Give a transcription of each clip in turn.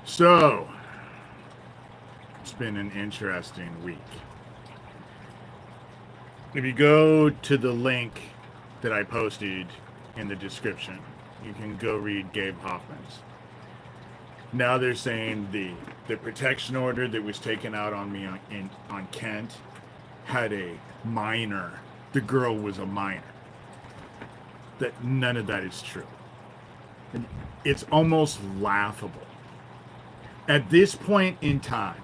So, it's been an interesting week. If you go to the link that I posted in the description, you can go read Gabe Hoffman's. Now they're saying the protection order that was taken out on me on Kent had a minor. The girl was a minor. That none of that is true. And it's almost laughable. At this point in time,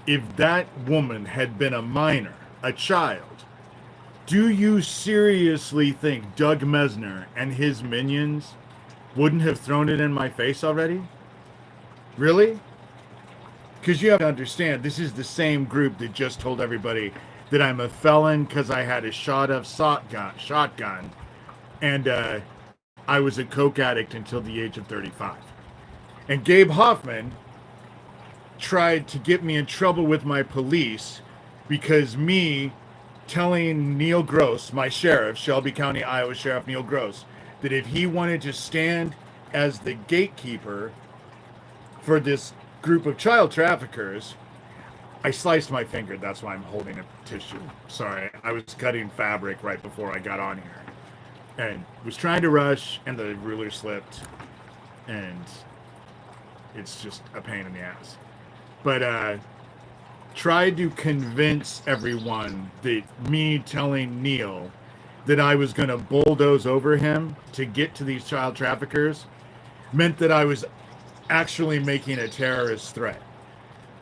if that woman had been a minor, a child, do you seriously think Doug Mesner and his minions wouldn't have thrown it in my face already? Really? Because you have to understand, this is the same group that just told everybody that I'm a felon because I had a shotgun, and I was a coke addict until the age of 35. And Gabe Hoffman tried to get me in trouble with my police because me telling Neil Gross, my sheriff, Shelby County, Iowa Sheriff Neil Gross, that if he wanted to stand as the gatekeeper for this group of child traffickers, I sliced my finger. That's why I'm holding a tissue. Sorry, I was cutting fabric right before I got on here and was trying to rush, and the ruler slipped, and it's just a pain in the ass. But tried to convince everyone that me telling Neil that I was going to bulldoze over him to get to these child traffickers meant that I was actually making a terrorist threat.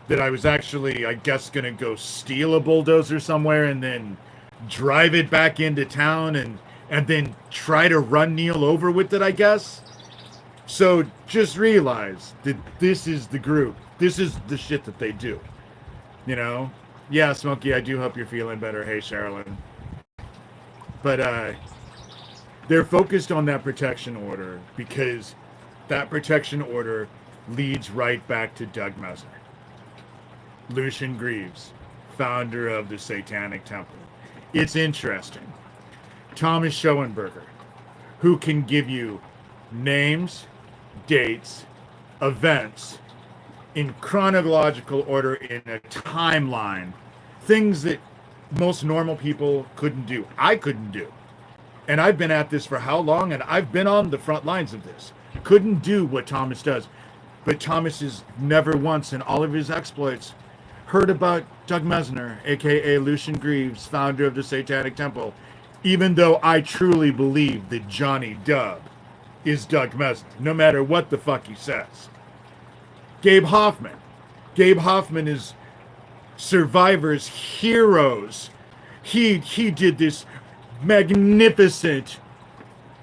That I was actually, I guess, going to go steal a bulldozer somewhere and then drive it back into town and then try to run Neil over with it, I guess. So just realize that this is the group. This is the shit that they do. You know? Yeah, Smokey, I do hope you're feeling better. Hey, Sherilyn. But they're focused on that protection order because that protection order leads right back to Doug Mesner. LucienGreaves, founder of the Satanic Temple. It's interesting. Thomas Schoenberger, who can give you names, dates, events in chronological order in a timeline, things that most normal people couldn't do. I couldn't do. And I've been at this for how long? And I've been on the front lines of this. Couldn't do what Thomas does. But Thomas has never once in all of his exploits heard about Doug Mesner, aka LucienGreaves, founder of the Satanic Temple, even though I truly believe that Johnny Dub is Doug Mesner, no matter what the fuck he says. Gabe Hoffman. Gabe Hoffman is Survivor's heroes. He did this magnificent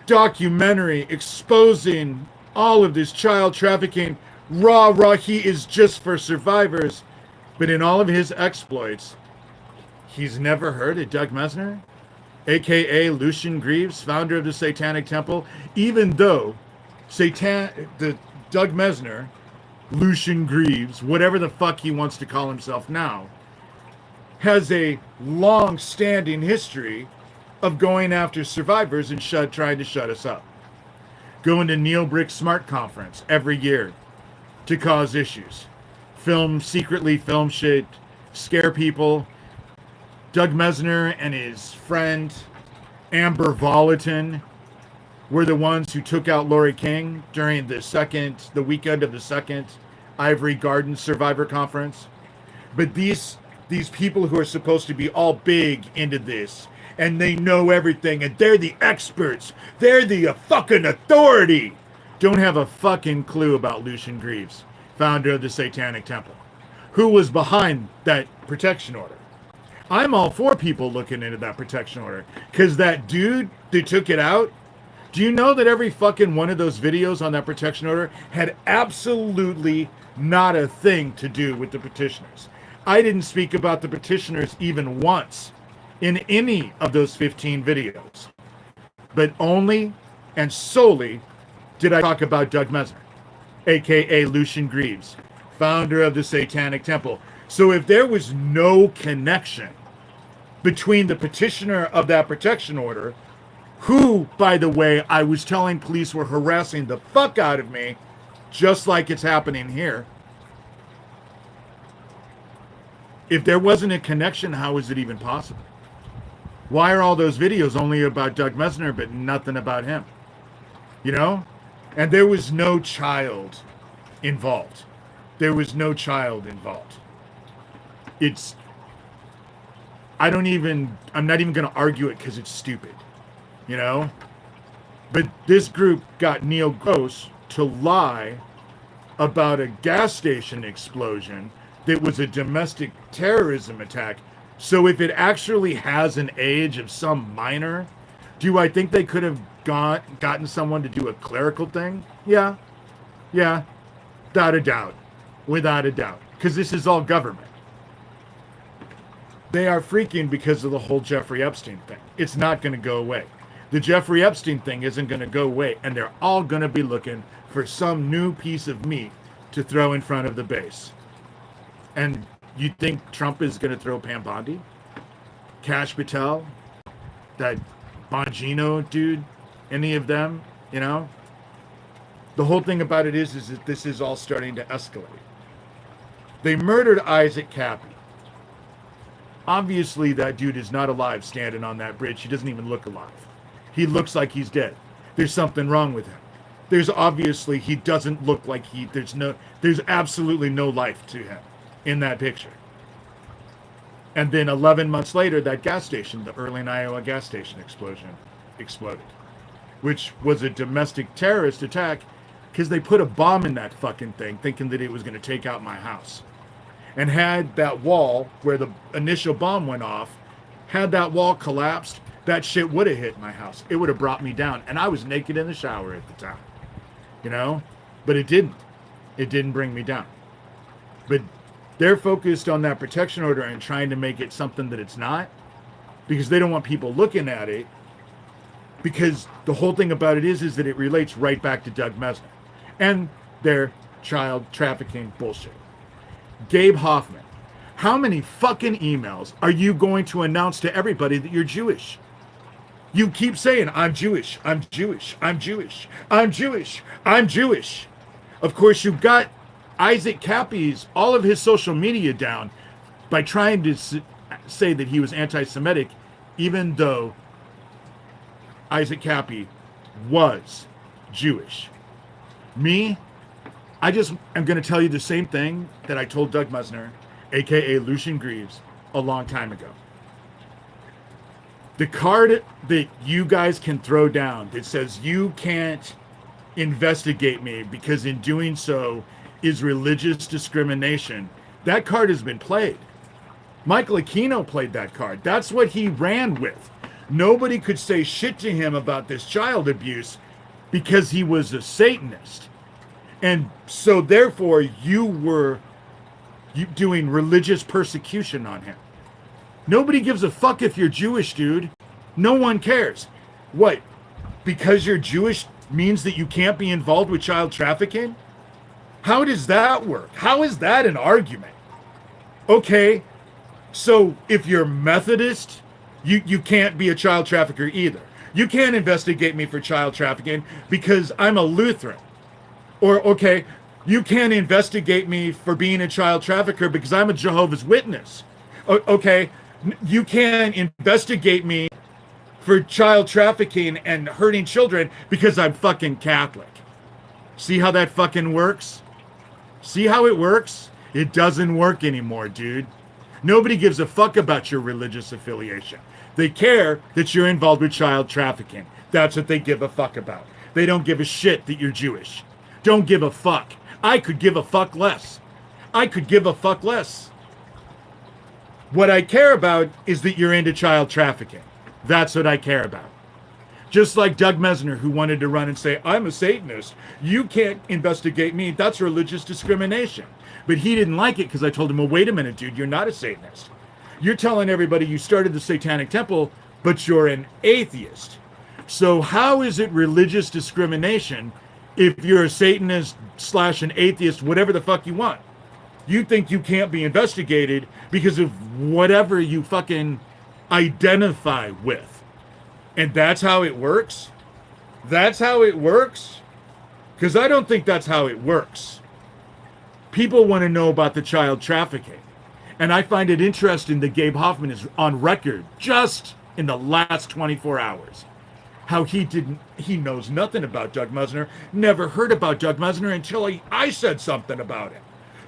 documentary exposing all of this child trafficking. He is just for survivors. But in all of his exploits, he's never heard of Doug Mesner, aka LucienGreaves, founder of the Satanic Temple, even though the Doug Mesner, LucienGreaves, whatever the fuck he wants to call himself now, has a long-standing history of going after survivors and trying to shut us up. Going to Neil Brick's Smart Conference every year to cause issues. Secretly film shit, scare people. Doug Mesner and his friend Amber Volatin were the ones who took out Lori King during the weekend of the second Ivory Garden Survivor Conference. But these people who are supposed to be all big into this, and they know everything, and they're the experts, they're the fucking authority, don't have a fucking clue about LucienGreaves, founder of the Satanic Temple, who was behind that protection order. I'm all for people looking into that protection order, because that dude that took it out, do you know that every fucking one of those videos on that protection order had absolutely not a thing to do with the petitioners? I didn't speak about the petitioners even once in any of those 15 videos, but only and solely did I talk about Doug Mesner, aka LucienGreaves, founder of the Satanic Temple. So if there was no connection between the petitioner of that protection order, who, by the way, I was telling police were harassing the fuck out of me, just like it's happening here. If there wasn't a connection, how is it even possible? Why are all those videos only about Doug Mesner but nothing about him? You know? And there was no child involved. There was no child involved. I'm not even going to argue it because it's stupid. You know? But this group got Neil Gross to lie about a gas station explosion that was a domestic terrorism attack. So if it actually has an age of some minor, do I think they could have gotten someone to do a clerical thing? Yeah. Without a doubt. Because this is all government. They are freaking because of the whole Jeffrey Epstein thing. It's not going to go away. The Jeffrey Epstein thing isn't going to go away, and they're all going to be looking for some new piece of meat to throw in front of the base. And you think Trump is going to throw Pam Bondi? Kash Patel? That Bongino dude? Any of them? You know? The whole thing about it is that this is all starting to escalate. They murdered Isaac Cappy. Obviously, that dude is not alive standing on that bridge. He doesn't even look alive. He looks like he's dead. There's something wrong with him. He doesn't look like there's absolutely no life to him in that picture. And then 11 months later, that gas station, the Erling, Iowa gas station exploded, which was a domestic terrorist attack because they put a bomb in that fucking thing thinking that it was going to take out my house. And had that wall where the initial bomb went off, had that wall collapsed, that shit would have hit my house. It would have brought me down. And I was naked in the shower at the time, you know? But it didn't. It didn't bring me down. But they're focused on that protection order and trying to make it something that it's not, because they don't want people looking at it, because the whole thing about it is that it relates right back to Doug Mesner and their child trafficking bullshit. Gabe Hoffman, how many fucking emails are you going to announce to everybody that you're Jewish? You keep saying, I'm Jewish, I'm Jewish, I'm Jewish, I'm Jewish, I'm Jewish. Of course, you got Isaac Cappy's, all of his social media down by trying to say that he was anti-Semitic, even though Isaac Cappy was Jewish. Me, I just am going to tell you the same thing that I told Doug Mesner, aka LucienGreaves, a long time ago. The card that you guys can throw down that says you can't investigate me because in doing so is religious discrimination, that card has been played. Michael Aquino played that card. That's what he ran with. Nobody could say shit to him about this child abuse because he was a Satanist. And so therefore you were doing religious persecution on him. Nobody gives a fuck if you're Jewish, dude. No one cares. What? Because you're Jewish means that you can't be involved with child trafficking? How does that work? How is that an argument? Okay, so if you're Methodist, you can't be a child trafficker either. You can't investigate me for child trafficking because I'm a Lutheran. Or, okay, you can't investigate me for being a child trafficker because I'm a Jehovah's Witness. Okay, you can't investigate me for child trafficking and hurting children because I'm fucking Catholic. See how that fucking works? See how it works? It doesn't work anymore, dude. Nobody gives a fuck about your religious affiliation. They care that you're involved with child trafficking. That's what they give a fuck about. They don't give a shit that you're Jewish. Don't give a fuck. I could give a fuck less. I could give a fuck less. What I care about is that you're into child trafficking. That's what I care about. Just like Doug Mesner, who wanted to run and say, I'm a Satanist. You can't investigate me. That's religious discrimination. But he didn't like it because I told him, well, wait a minute, dude, you're not a Satanist. You're telling everybody you started the Satanic Temple, but you're an atheist. So how is it religious discrimination if you're a Satanist / an atheist, whatever the fuck you want? You think you can't be investigated because of whatever you fucking identify with. And that's how it works? That's how it works? Because I don't think that's how it works. People want to know about the child trafficking. And I find it interesting that Gabe Hoffman is on record just in the last 24 hours. How he knows nothing about Doug Musner, never heard about Doug Musner until I said something about it.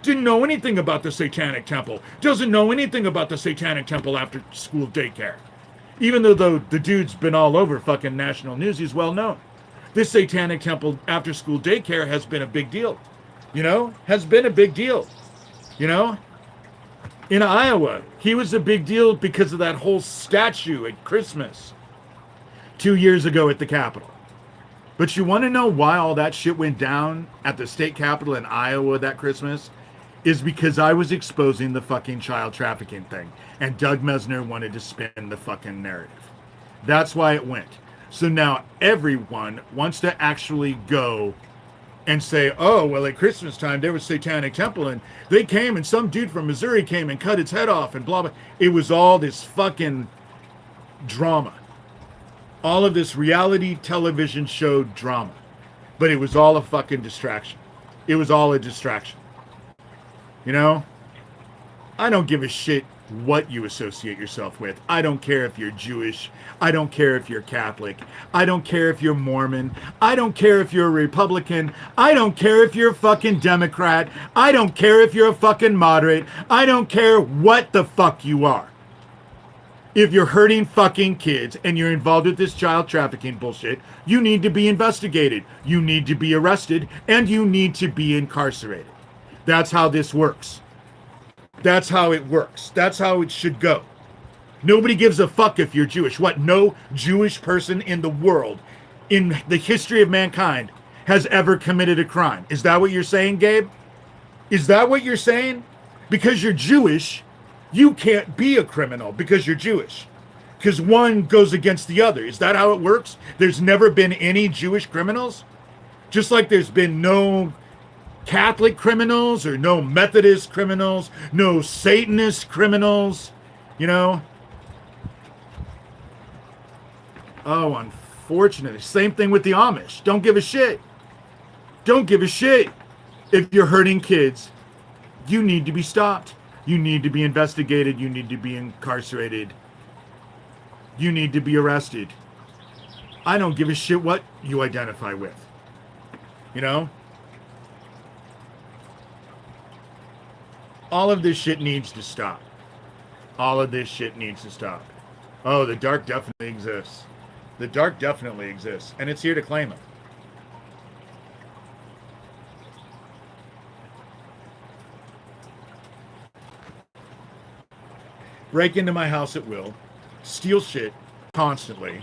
Didn't know anything about the Satanic Temple. Doesn't know anything about the Satanic Temple after school daycare. Even though the dude's been all over fucking national news, he's well known. This Satanic Temple after school daycare has been a big deal. You know? Has been a big deal. You know? In Iowa, he was a big deal because of that whole statue at Christmas 2 years ago at the Capitol. But you want to know why all that shit went down at the state capitol in Iowa that Christmas? Is because I was exposing the fucking child trafficking thing. And Doug Mesner wanted to spin the fucking narrative. That's why it went. So now everyone wants to actually go and say, oh, well, at Christmas time, there was Satanic Temple, and they came, and some dude from Missouri came and cut its head off, and blah, blah. It was all this fucking drama. All of this reality television show drama. But it was all a fucking distraction. It was all a distraction. You know? I don't give a shit what you associate yourself with. I don't care if you're Jewish. I don't care if you're Catholic. I don't care if you're Mormon. I don't care if you're a Republican. I don't care if you're a fucking Democrat. I don't care if you're a fucking moderate. I don't care what the fuck you are. If you're hurting fucking kids and you're involved with this child trafficking bullshit, you need to be investigated. You need to be arrested, and you need to be incarcerated. That's how this works. That's how it works. That's how it should go. Nobody gives a fuck if you're Jewish. What? No Jewish person in the world, in the history of mankind, has ever committed a crime. Is that what you're saying, Gabe? Is that what you're saying? Because you're Jewish, you can't be a criminal because you're Jewish. Because one goes against the other. Is that how it works? There's never been any Jewish criminals? Just like there's been no Catholic criminals or no Methodist criminals, no Satanist criminals, you know? Oh, unfortunately. Same thing with the Amish. Don't give a shit. Don't give a shit. If you're hurting kids, you need to be stopped. You need to be investigated. You need to be incarcerated. You need to be arrested. I don't give a shit what you identify with. You know? All of this shit needs to stop. All of this shit needs to stop. Oh, the dark definitely exists. The dark definitely exists. And it's here to claim it. Break into my house at will. Steal shit constantly.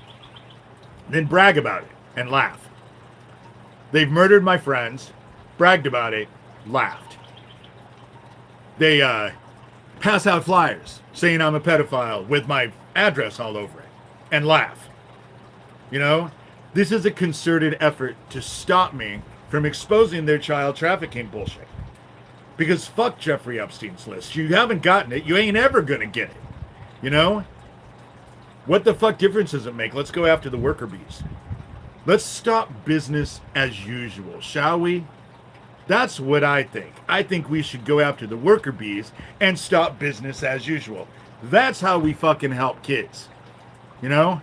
Then brag about it and laugh. They've murdered my friends. Bragged about it. Laughed. They pass out flyers saying I'm a pedophile with my address all over it and laugh. You know, this is a concerted effort to stop me from exposing their child trafficking bullshit. Because fuck Jeffrey Epstein's list. You haven't gotten it. You ain't ever going to get it. You know? What the fuck difference does it make? Let's go after the worker bees. Let's stop business as usual, shall we? That's what I think. I think we should go after the worker bees and stop business as usual. That's how we fucking help kids. You know?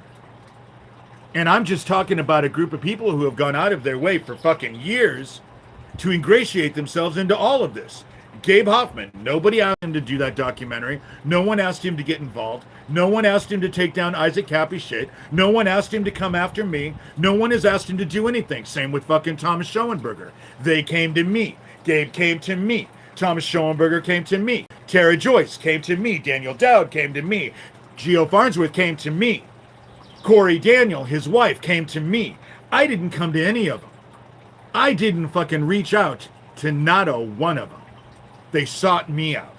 And I'm just talking about a group of people who have gone out of their way for fucking years to ingratiate themselves into all of this. Gabe Hoffman, nobody asked him to do that documentary. No one asked him to get involved. No one asked him to take down Isaac Cappy's shit. No one asked him to come after me. No one has asked him to do anything. Same with fucking Thomas Schoenberger. They came to me. Gabe came to me. Thomas Schoenberger came to me. Tara Joyce came to me. Daniel Dowd came to me. Geo Farnsworth came to me. Corey Daniel, his wife, came to me. I didn't come to any of them. I didn't fucking reach out to not a one of them. They sought me out.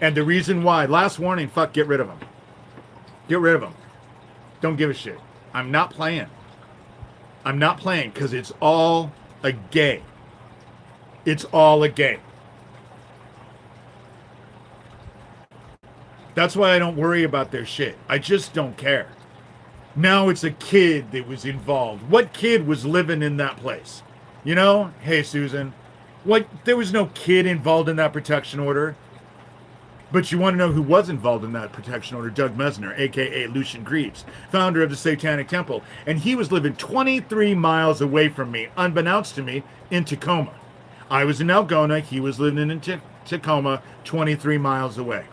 And the reason why, last warning, fuck, get rid of them. Get rid of them. Don't give a shit. I'm not playing. I'm not playing because it's all a game. It's all a game. That's why I don't worry about their shit. I just don't care. Now it's a kid that was involved. What kid was living in that place? You know, hey, Susan, what? There was no kid involved in that protection order. But you want to know who was involved in that protection order? Doug Mesner, aka LucienGreaves, founder of the Satanic Temple. And he was living 23 miles away from me, unbeknownst to me, in Tacoma. I was in Algona, he was living in Tacoma, 23 miles away.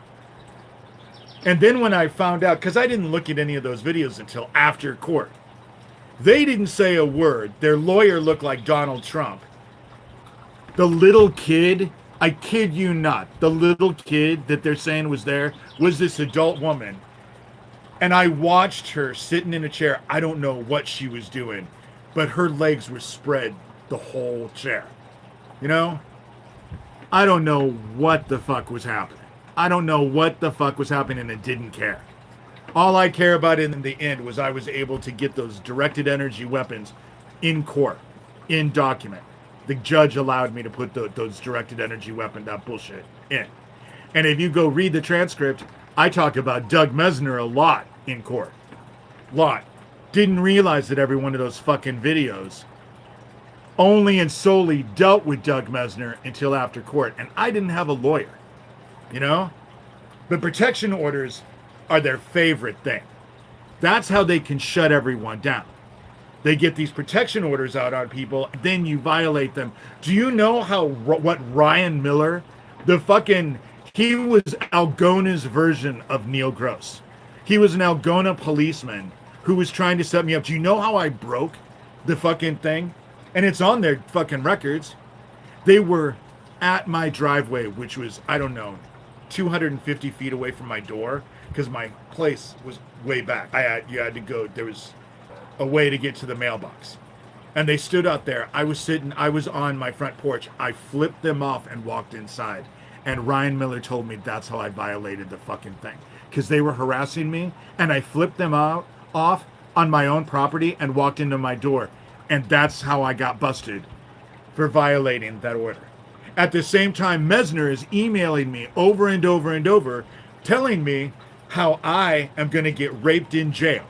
And then when I found out, because I didn't look at any of those videos until after court, they didn't say a word. Their lawyer looked like Donald Trump. The little kid, I kid you not, the little kid that they're saying was there was this adult woman. And I watched her sitting in a chair. I don't know what she was doing, but her legs were spread the whole chair. You know? I don't know what the fuck was happening. I don't know what the fuck was happening and didn't care. All I care about in the end was I was able to get those directed energy weapons in court, in document. The judge allowed me to put those directed energy weapon, that bullshit, in. And if you go read the transcript, I talk about Doug Mesner a lot in court. Lot. Didn't realize that every one of those fucking videos only and solely dealt with Doug Mesner until after court. And I didn't have a lawyer, you know? But protection orders are their favorite thing. That's how they can shut everyone down. They get these protection orders out on people, then you violate them. Do you know what Ryan Miller, he was Algona's version of Neil Gross. He was an Algona policeman who was trying to set me up. Do you know how I broke the fucking thing? And it's on their fucking records. They were at my driveway, which was, I don't know, 250 feet away from my door, because my place was way back. You had to go, there was a way to get to the mailbox. And they stood out there. I was on my front porch. I flipped them off and walked inside. And Ryan Miller told me that's how I violated the fucking thing. Because they were harassing me, and I flipped them off on my own property and walked into my door. And that's how I got busted for violating that order. At the same time, Mesner is emailing me over and over and over, telling me how I am going to get raped in jail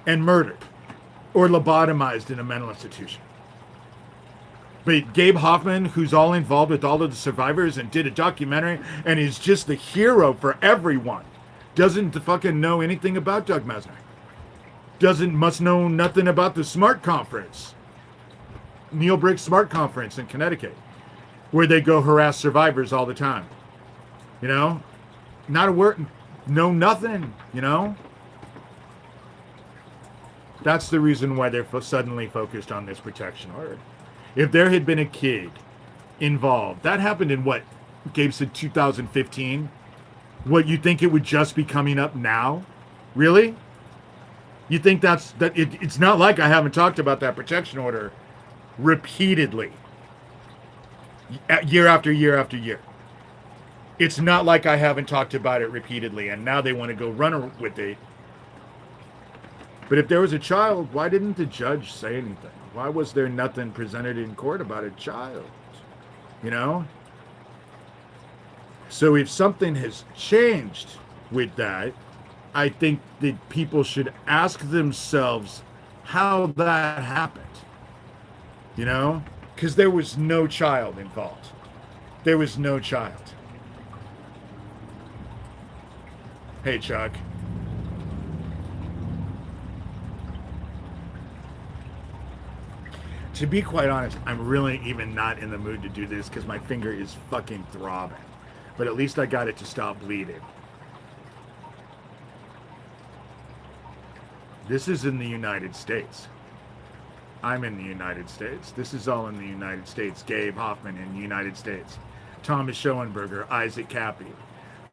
and murdered or lobotomized in a mental institution. But Gabe Hoffman, who's all involved with all of the survivors and did a documentary and is just the hero for everyone, doesn't fucking know anything about Doug Mesner. Must know nothing about the SMART conference, Neil Briggs SMART conference in Connecticut, where they go harass survivors all the time. You know? Not a word, know nothing, you know? That's the reason why they're suddenly focused on this protection order. If there had been a kid involved, that happened in what, Gabe said 2015? What, you think it would just be coming up now? Really? You think it's not like I haven't talked about that protection order repeatedly, year after year after year. It's not like I haven't talked about it repeatedly, and now they want to go run with it. But if there was a child, why didn't the judge say anything? Why was there nothing presented in court about a child? You know? So if something has changed with that, I think that people should ask themselves how that happened. You know? Because there was no child involved. There was no child. Hey, Chuck. To be quite honest, I'm really even not in the mood to do this because my finger is fucking throbbing. But at least I got it to stop bleeding. This is in the United States. I'm in the United States. This is all in the United States. Gabe Hoffman in the United States. Thomas Schoenberger, Isaac Cappy,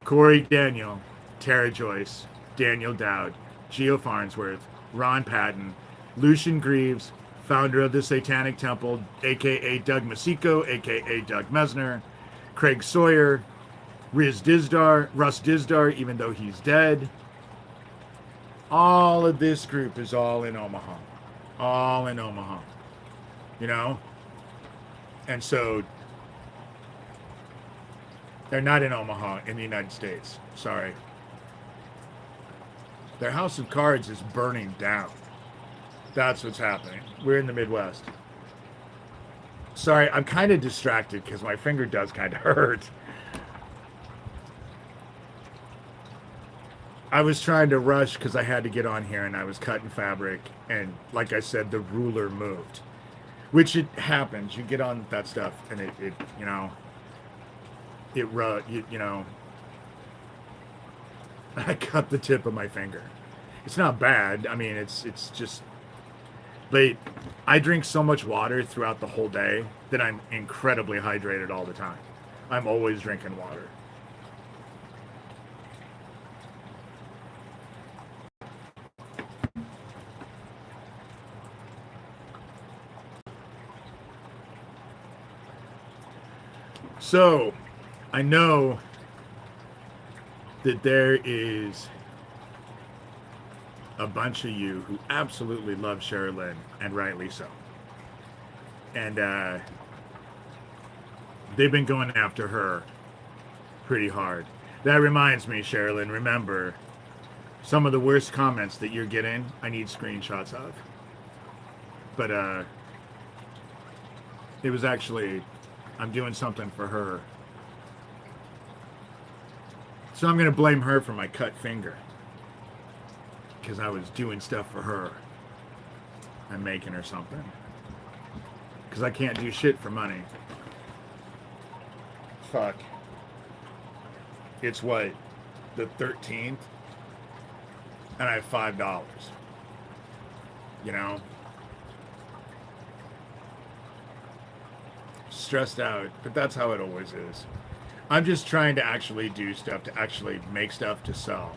Corey Daniel, Tara Joyce, Daniel Dowd, Geo Farnsworth, Ron Patton, Lucian Greaves, founder of the Satanic Temple, a.k.a. Doug Masico, a.k.a. Doug Mesner, Craig Sawyer, Russ Dizdar, even though he's dead. All of this group is all in Omaha. All in Omaha. You know? And so, they're not in Omaha, in the United States. Sorry. Their house of cards is burning down. That's what's happening. We're in the Midwest. Sorry, I'm kind of distracted because my finger does kind of hurt. I was trying to rush because I had to get on here and I was cutting fabric. And like I said, the ruler moved, which it happens. You get on that stuff and it you know, you know, I cut the tip of my finger. It's not bad. I mean, it's just, but I drink so much water throughout the whole day that I'm incredibly hydrated all the time. I'm always drinking water. So, I know that there is a bunch of you who absolutely love Sherilyn, and rightly so. And they've been going after her pretty hard. That reminds me, Sherilyn, remember, some of the worst comments that you're getting, I need screenshots of. But it was actually, I'm doing something for her. So I'm going to blame her for my cut finger. Because I was doing stuff for her. I'm making her something. Because I can't do shit for money. Fuck. It's what? The 13th? And I have $5. You know? Stressed out. But that's how it always is. I'm just trying to actually do stuff, to actually make stuff to sell.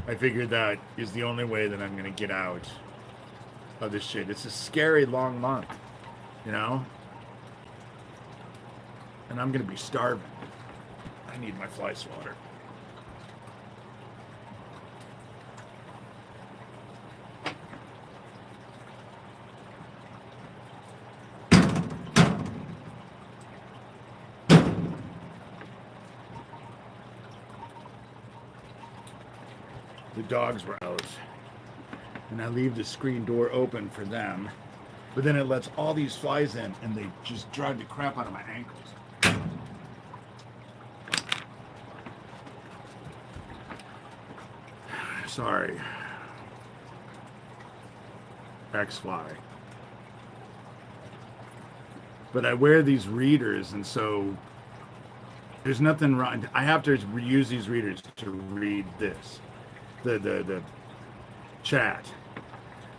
I figured that is the only way that I'm going to get out of this shit. It's a scary long month, you know? And I'm going to be starving. I need my fly swatter. The dogs were out, and I leave the screen door open for them, but then it lets all these flies in and they just drive the crap out of my ankles. Sorry. X-fly. But I wear these readers, and so there's nothing wrong. I have to use these readers to read this. The chat,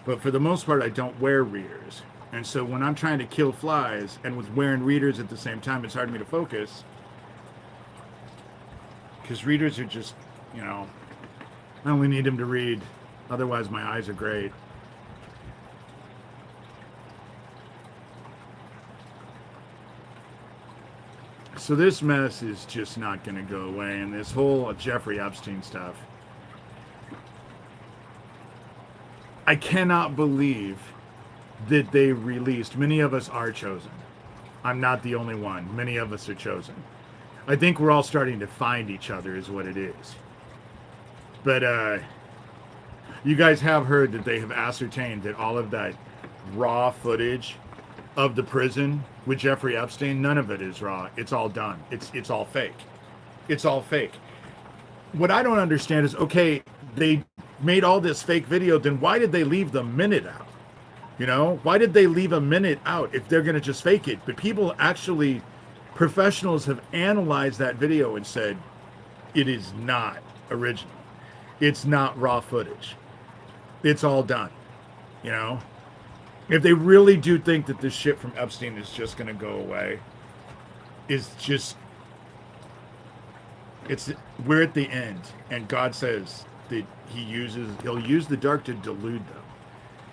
but for the most part I don't wear readers, and so when I'm trying to kill flies and with wearing readers at the same time, it's hard for me to focus because readers are just, you know, I only need them to read, otherwise my eyes are great. So this mess is just not going to go away, and this whole Jeffrey Epstein stuff, I cannot believe that they released. Many of us are chosen. I'm not the only one. Many of us are chosen. I think we're all starting to find each other is what it is. But you guys have heard that they have ascertained that all of that raw footage of the prison with Jeffrey Epstein, none of it is raw. It's all done. It's all fake. It's all fake. What I don't understand is, okay, they made all this fake video, then why did they leave the minute out? You know, why did they leave a minute out if they're going to just fake it? But people actually, professionals have analyzed that video and said it is not original. It's not raw footage. It's all done. You know, if they really do think that this shit from Epstein is just going to go away, we're at the end, and God says that he'll use the dark to delude them,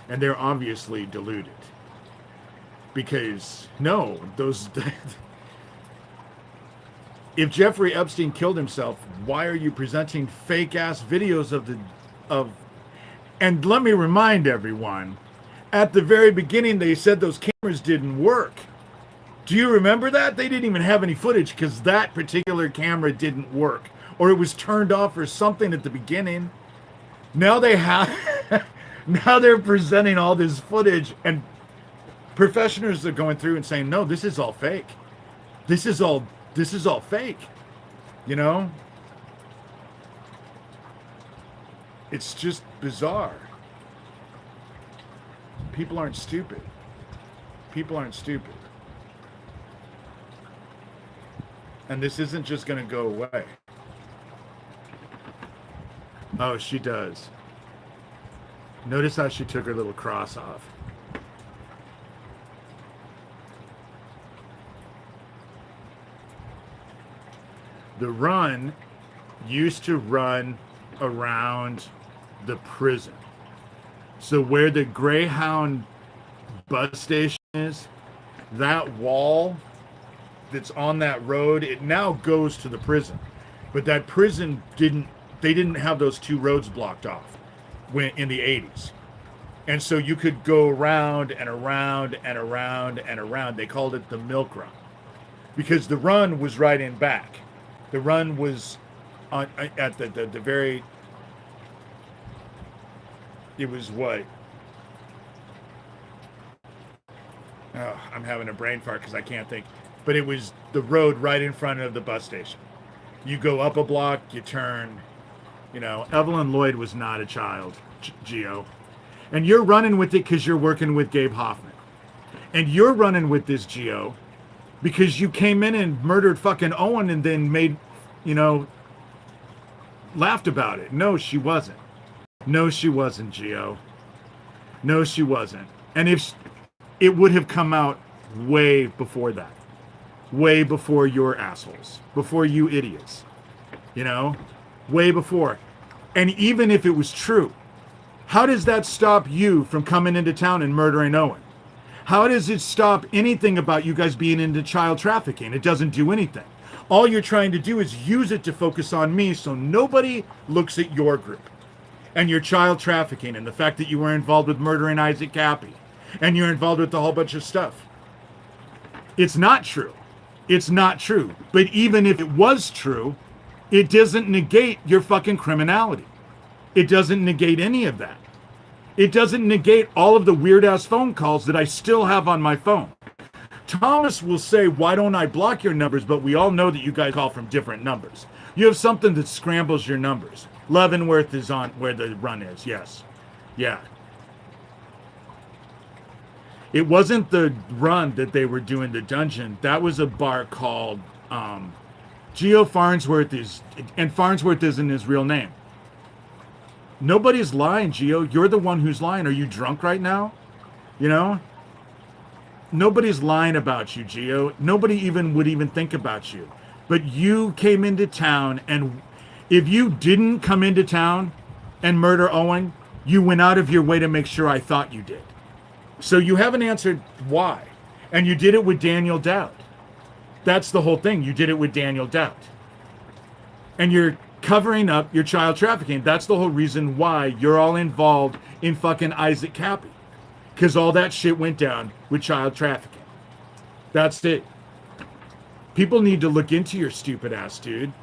and they're obviously deluded, because if Jeffrey Epstein killed himself, why are you presenting fake ass videos and let me remind everyone, at the very beginning they said those cameras didn't work. Do you remember that? They didn't even have any footage because that particular camera didn't work, or it was turned off or something at the beginning. Now they have, now they're presenting all this footage, and Professionals are going through and saying, no, this is all fake. This is all fake. You know? It's just bizarre. People aren't stupid. People aren't stupid. And this isn't just going to go away. Oh, she does. Notice how she took her little cross off. The run used to run around the prison. So where the Greyhound bus station is, that wall that's on that road, it now goes to the prison. But that prison they didn't have those two roads blocked off when in the 80s. And so you could go around and around and around and around. They called it the milk run because the run was right in back. The run was on at the very, it was what? Oh, I'm having a brain fart because I can't think. But it was the road right in front of the bus station. You go up a block, you turn. You know, Evelyn Lloyd was not a child, Gio. And you're running with it because you're working with Gabe Hoffman. And you're running with this, Gio, because you came in and murdered fucking Owen and then made, you know, laughed about it. No, she wasn't. No, she wasn't, Gio. No, she wasn't. And if it would have come out way before that. Way before your assholes. Before you idiots. You know? Way before. And even if it was true, how does that stop you from coming into town and murdering Owen? How does it stop anything about you guys being into child trafficking? It doesn't do anything. All you're trying to do is use it to focus on me so nobody looks at your group and your child trafficking and the fact that you were involved with murdering Isaac Cappy and you're involved with a whole bunch of stuff. It's not true. It's not true. But even if it was true, it doesn't negate your fucking criminality. It doesn't negate any of that. It doesn't negate all of the weird-ass phone calls that I still have on my phone. Thomas will say, why don't I block your numbers? But we all know that you guys call from different numbers. You have something that scrambles your numbers. Leavenworth is on where the run is. Yes. Yeah. It wasn't the run that they were doing the dungeon. That was a bar called Geo Farnsworth is, and Farnsworth isn't his real name. Nobody's lying, Geo. You're the one who's lying. Are you drunk right now? You know? Nobody's lying about you, Geo. Nobody would even think about you. But you came into town, and if you didn't come into town and murder Owen, you went out of your way to make sure I thought you did. So you haven't answered why. And you did it with Daniel Dowd. That's the whole thing. You did it with Daniel Dowd. And you're covering up your child trafficking. That's the whole reason why you're all involved in fucking Isaac Cappy. Because all that shit went down with child trafficking. That's it. People need to look into your stupid ass, dude.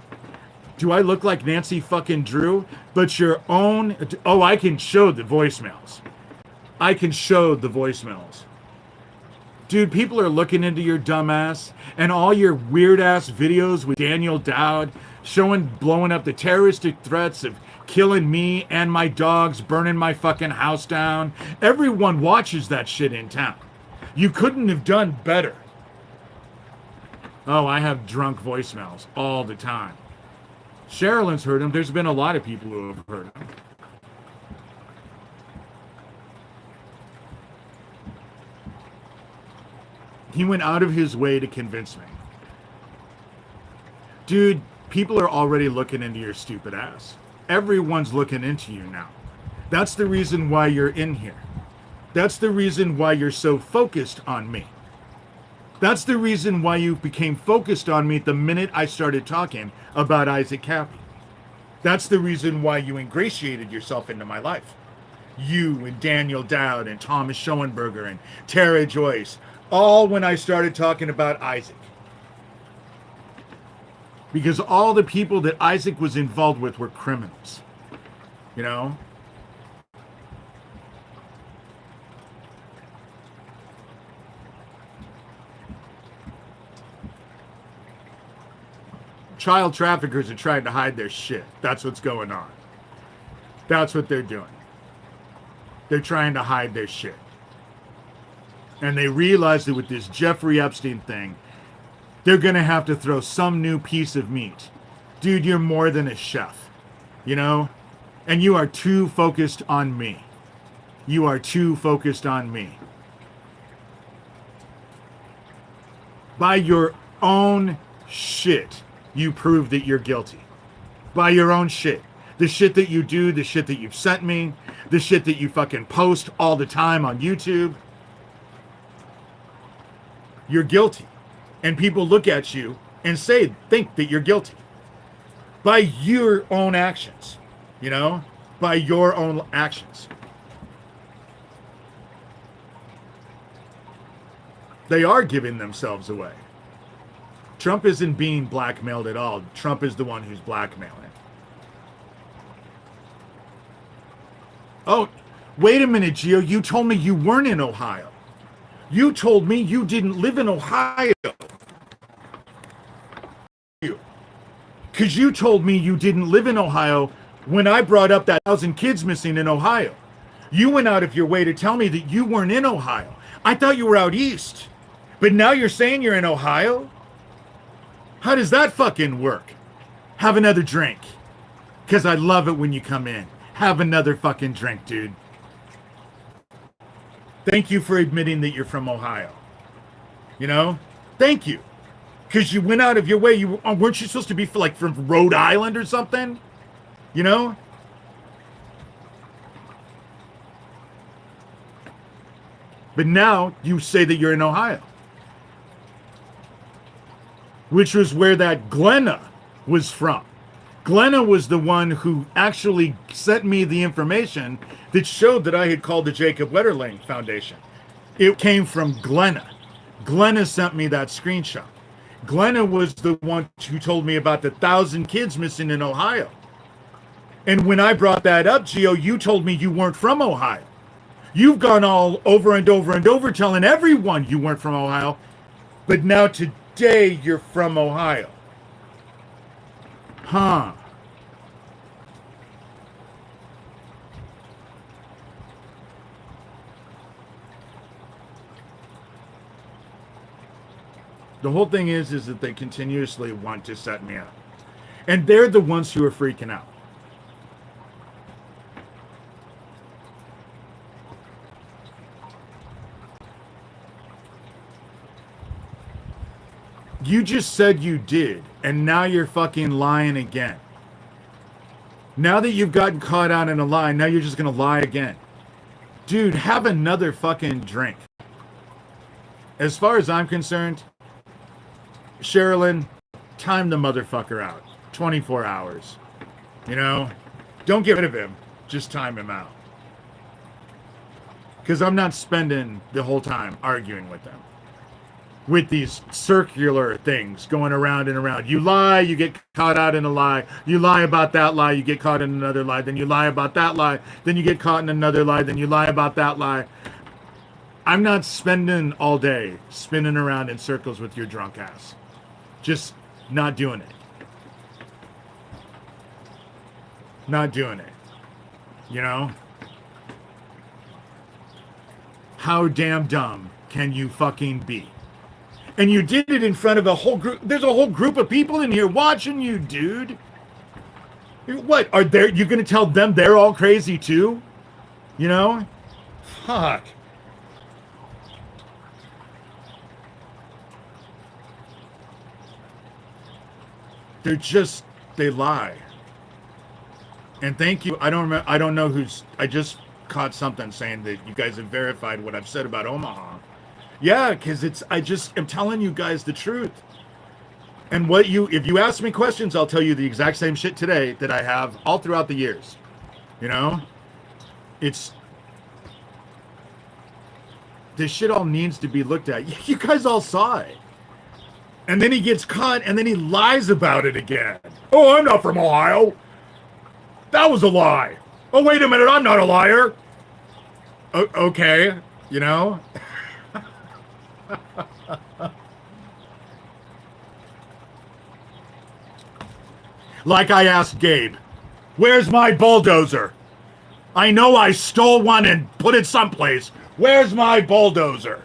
Do I look like Nancy fucking Drew? But your own... Oh, I can show the voicemails. I can show the voicemails. Dude, people are looking into your dumb ass and all your weird ass videos with Daniel Dowd blowing up the terroristic threats of killing me and my dogs, burning my fucking house down. Everyone watches that shit in town. You couldn't have done better. Oh, I have drunk voicemails all the time. Sherilyn's heard them. There's been a lot of people who have heard them. He went out of his way to convince me. Dude, people are already looking into your stupid ass. Everyone's looking into you now. That's the reason why you're in here. That's the reason why you're so focused on me. That's the reason why you became focused on me the minute I started talking about Isaac Cappy. That's the reason why you ingratiated yourself into my life. You and Daniel Dowd and Thomas Schoenberger and Tara Joyce, all when I started talking about Isaac. Because all the people that Isaac was involved with were criminals. You know? Child traffickers are trying to hide their shit. That's what's going on. That's what they're doing. They're trying to hide their shit. And they realize that with this Jeffrey Epstein thing, they're going to have to throw some new piece of meat. Dude, you're more than a chef, you know? And you are too focused on me. You are too focused on me. By your own shit, you prove that you're guilty. By your own shit. The shit that you do, the shit that you've sent me, the shit that you fucking post all the time on YouTube. You're guilty. And people look at you and think that you're guilty. By your own actions. You know? By your own actions. They are giving themselves away. Trump isn't being blackmailed at all. Trump is the one who's blackmailing. Oh, wait a minute, Gio. You told me you weren't in Ohio. You told me you didn't live in Ohio. Because you told me you didn't live in Ohio when I brought up that 1,000 kids missing in Ohio. You went out of your way to tell me that you weren't in Ohio. I thought you were out east. But now you're saying you're in Ohio? How does that fucking work? Have another drink. Because I love it when you come in. Have another fucking drink, dude. Thank you for admitting that you're from Ohio. You know? Thank you. Because you went out of your way. Weren't you supposed to be from Rhode Island or something? You know? But now you say that you're in Ohio. Which was where that Glenna was from. Glenna was the one who actually sent me the information that showed that I had called the Jacob Wetterling Foundation. It came from Glenna. Glenna sent me that screenshot. Glenna was the one who told me about the 1,000 kids missing in Ohio. And when I brought that up, Gio, you told me you weren't from Ohio. You've gone all over and over and over telling everyone you weren't from Ohio. But now today you're from Ohio. Huh. The whole thing is that they continuously want to set me up. And they're the ones who are freaking out. You just said you did, and now you're fucking lying again. Now that you've gotten caught out in a lie, now you're just gonna lie again. Dude, have another fucking drink. As far as I'm concerned, Sherilyn, time the motherfucker out. 24 hours. You know? Don't get rid of him. Just time him out. Because I'm not spending the whole time arguing with them. With these circular things going around and around. You lie, you get caught out in a lie. You lie about that lie, you get caught in another lie. Then you lie about that lie. Then you get caught in another lie. Then you lie about that lie. I'm not spending all day spinning around in circles with your drunk ass. Just not doing it. Not doing it. You know? How damn dumb can you fucking be? And you did it in front of a whole group. There's a whole group of people in here watching you, dude. What? You going to tell them they're all crazy too? You know? Fuck. They lie. And thank you. I don't know I just caught something saying that you guys have verified what I've said about Omaha. Yeah, because I'm telling you guys the truth. And if you ask me questions, I'll tell you the exact same shit today that I have all throughout the years. You know? This shit all needs to be looked at. You guys all saw it. And then he gets caught, and then he lies about it again. Oh, I'm not from Ohio. That was a lie. Oh, wait a minute, I'm not a liar. Okay, you know? Like I asked Gabe, where's my bulldozer? I know I stole one and put it someplace. Where's my bulldozer?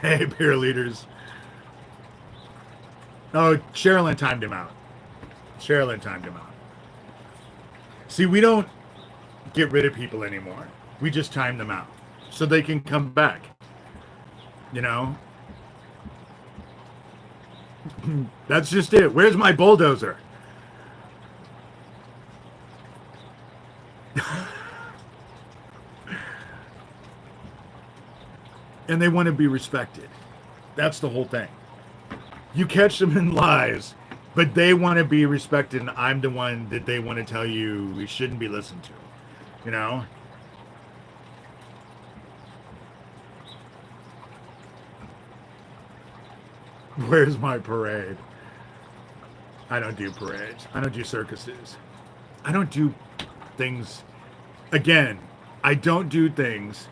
Hey, peer leaders. Oh, Sherilyn timed him out. Sherilyn timed him out. See, we don't get rid of people anymore. We just time them out so they can come back. You know? That's just it. Where's my bulldozer? And they want to be respected. That's the whole thing. You catch them in lies, but they want to be respected, and I'm the one that they want to tell you we shouldn't be listened to. You know? Where's my parade? I don't do parades. I don't do circuses. I don't do things. Again, I don't do things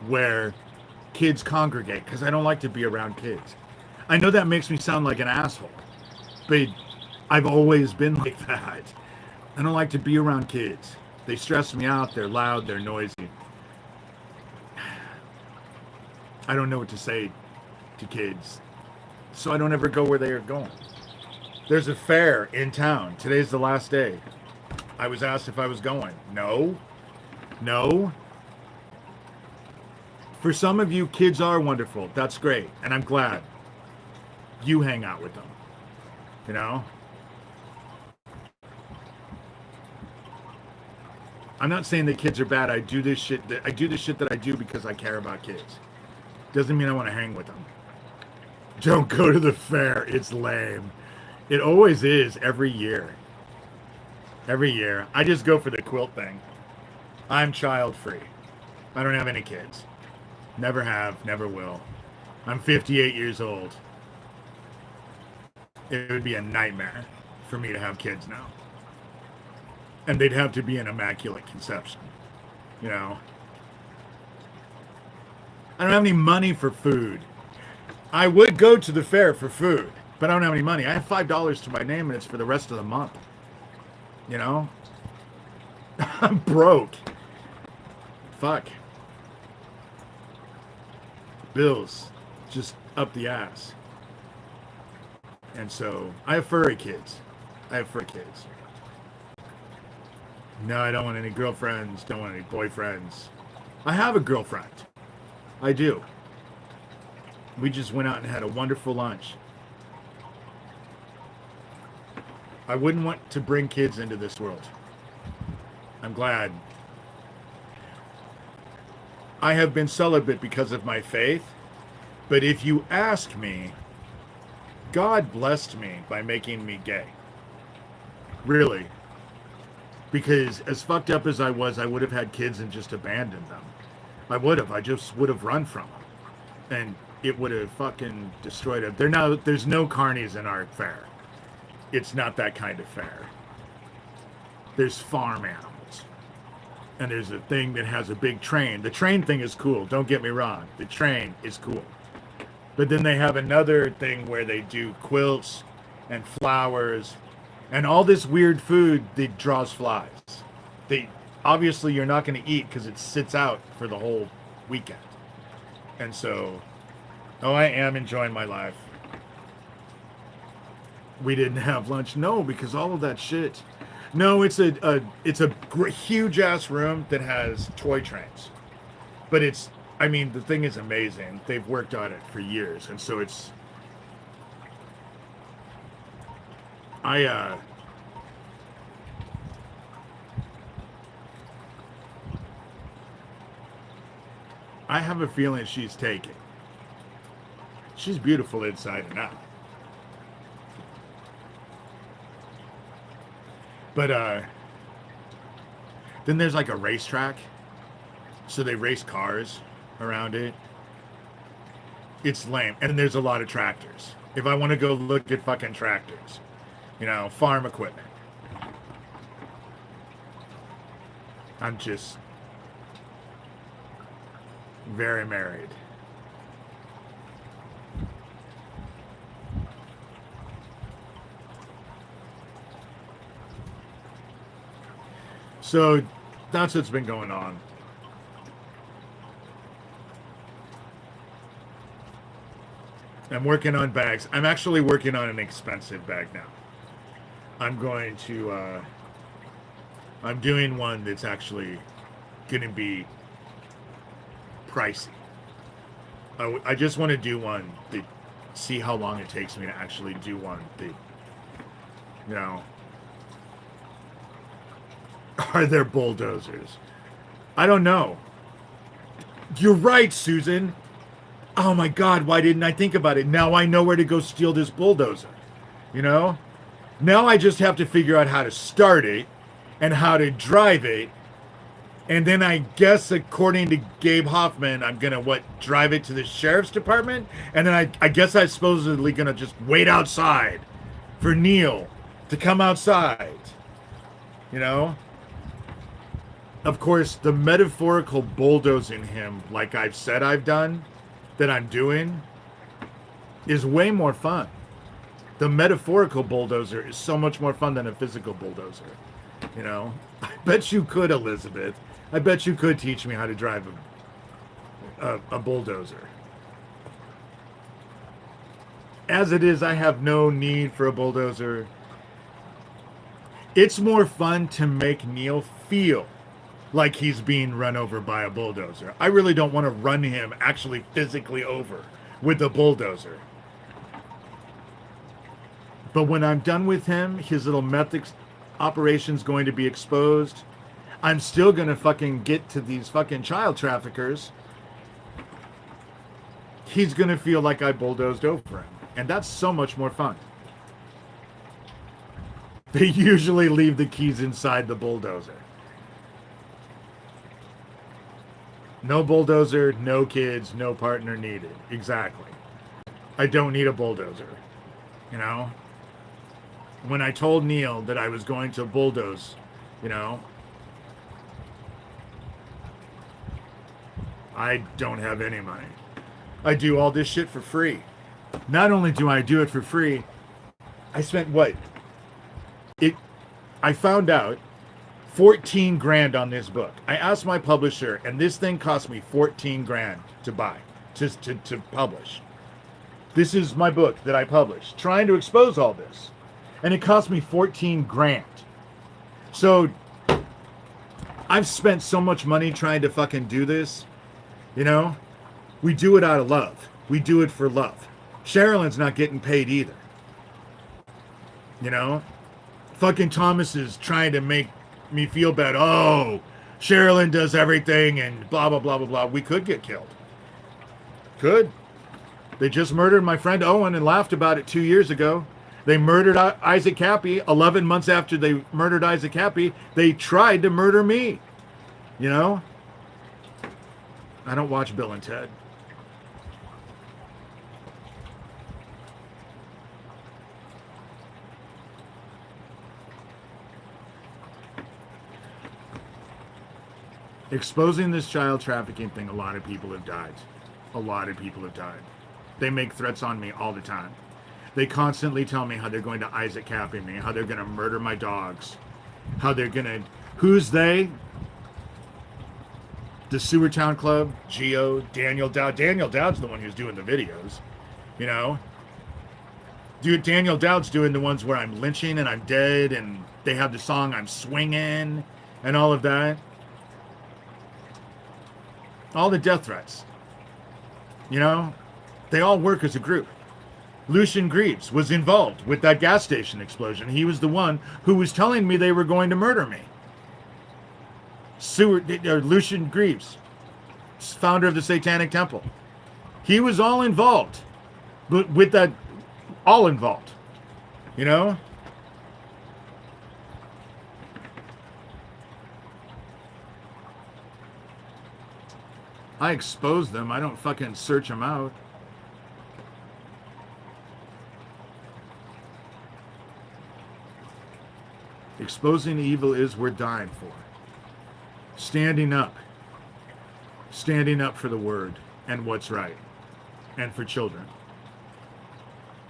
where kids congregate because I don't like to be around kids. I know that makes me sound like an asshole, but I've always been like that. I don't like to be around kids. They stress me out. They're loud. They're noisy. I don't know what to say to kids, so I don't ever go where they are going. There's a fair in town. Today's the last day. I was asked if I was going. No. For some of you, kids are wonderful. That's great. And I'm glad you hang out with them. You know? I'm not saying that kids are bad. I do this shit that I do because I care about kids. Doesn't mean I want to hang with them. Don't go to the fair. It's lame. It always is every year. Every year. I just go for the quilt thing. I'm child free. I don't have any kids. Never have, never will. I'm 58 years old. It would be a nightmare for me to have kids now. And they'd have to be an immaculate conception. You know? I don't have any money for food. I would go to the fair for food, but I don't have any money. I have $5 to my name and it's for the rest of the month. You know? I'm broke. Fuck. Bills just up the ass. And so I have furry kids. No, I don't want any girlfriends. Don't want any boyfriends. I have a girlfriend. I do. We just went out and had a wonderful lunch. I wouldn't want to bring kids into this world. I'm glad. I have been celibate because of my faith, but if you ask me, God blessed me by making me gay. Really. Because as fucked up as I was, I would have had kids and just abandoned them. I just would have run from them. And it would have fucking destroyed it. There's no carnies in our fair. It's not that kind of fair. There's farm animals. And there's a thing that has a big train. The train thing is cool. Don't get me wrong. The train is cool. But then they have another thing where they do quilts and flowers and all this weird food that draws flies. Obviously you're not going to eat because it sits out for the whole weekend. And so, I am enjoying my life. We didn't have lunch. No, because all of that shit. No, it's a huge ass room that has toy trains. But the thing is amazing. They've worked on it for years. And so I have a feeling she's taken. She's beautiful inside and out. But then there's like a racetrack. So they race cars around it. It's lame. And there's a lot of tractors. If I want to go look at fucking tractors, farm equipment. very married. So that's what's been going on. I'm working on bags. I'm actually working on an expensive bag now. I'm going to, I'm doing one that's actually going to be pricey. I just want to do one that, see how long it takes me to actually do one that, you know, are there bulldozers? I don't know. You're right, Susan. Oh my God, why didn't I think about it? Now I know where to go steal this bulldozer. You know? Now I just have to figure out how to start it and how to drive it. And then I guess, according to Gabe Hoffman, I'm going to, drive it to the sheriff's department? And then I guess I'm supposedly going to just wait outside for Neil to come outside. You know? Of course, the metaphorical bulldozing him, like I've said I've done, that I'm doing, is way more fun. The metaphorical bulldozer is so much more fun than a physical bulldozer. You know? I bet you could, Elizabeth. I bet you could teach me how to drive a bulldozer. As it is, I have no need for a bulldozer. It's more fun to make Neil feel like he's being run over by a bulldozer. I really don't want to run him actually physically over with a bulldozer. But when I'm done with him, his little method operation's going to be exposed. I'm still going to fucking get to these fucking child traffickers. He's going to feel like I bulldozed over him. And that's so much more fun. They usually leave the keys inside the bulldozer. No bulldozer, no kids, no partner needed. Exactly. I don't need a bulldozer. You know? When I told Neil that I was going to bulldoze, you know, I don't have any money. I do all this shit for free. Not only do I do it for free, I spent I found out 14 grand on this book. I asked my publisher, and this thing cost me 14 grand to buy, just to publish. This is my book that I published, trying to expose all this. And it cost me 14 grand. So I've spent so much money trying to fucking do this. You know, we do it out of love. We do it for love. Sherilyn's not getting paid either. You know, fucking Thomas is trying to make me feel bad. Oh, Sherilyn does everything and blah, blah, blah, blah, blah. We could get killed. Could. They just murdered my friend Owen and laughed about it 2 years ago. They murdered Isaac Cappy. 11 months after they murdered Isaac Cappy, they tried to murder me. You know? I don't watch Bill and Ted. Exposing this child trafficking thing, a lot of people have died. A lot of people have died. They make threats on me all the time. They constantly tell me how they're going to Isaac Cappy me, how they're going to murder my dogs, how they're going to... Who's they? The Sewertown Club, Geo, Daniel Dowd. Daniel Dowd's the one who's doing the videos, you know? Dude, Daniel Dowd's doing the ones where I'm lynching and I'm dead, and they have the song I'm swinging and all of that. All the death threats. You know? They all work as a group. LucienGreaves was involved with that gas station explosion. He was the one who was telling me they were going to murder me. LucienGreaves, founder of the Satanic Temple. He was all involved. But with that, all involved. You know? I expose them. I don't fucking search them out. Exposing evil is worth dying for. Standing up. standing up for the word and what's right and for children.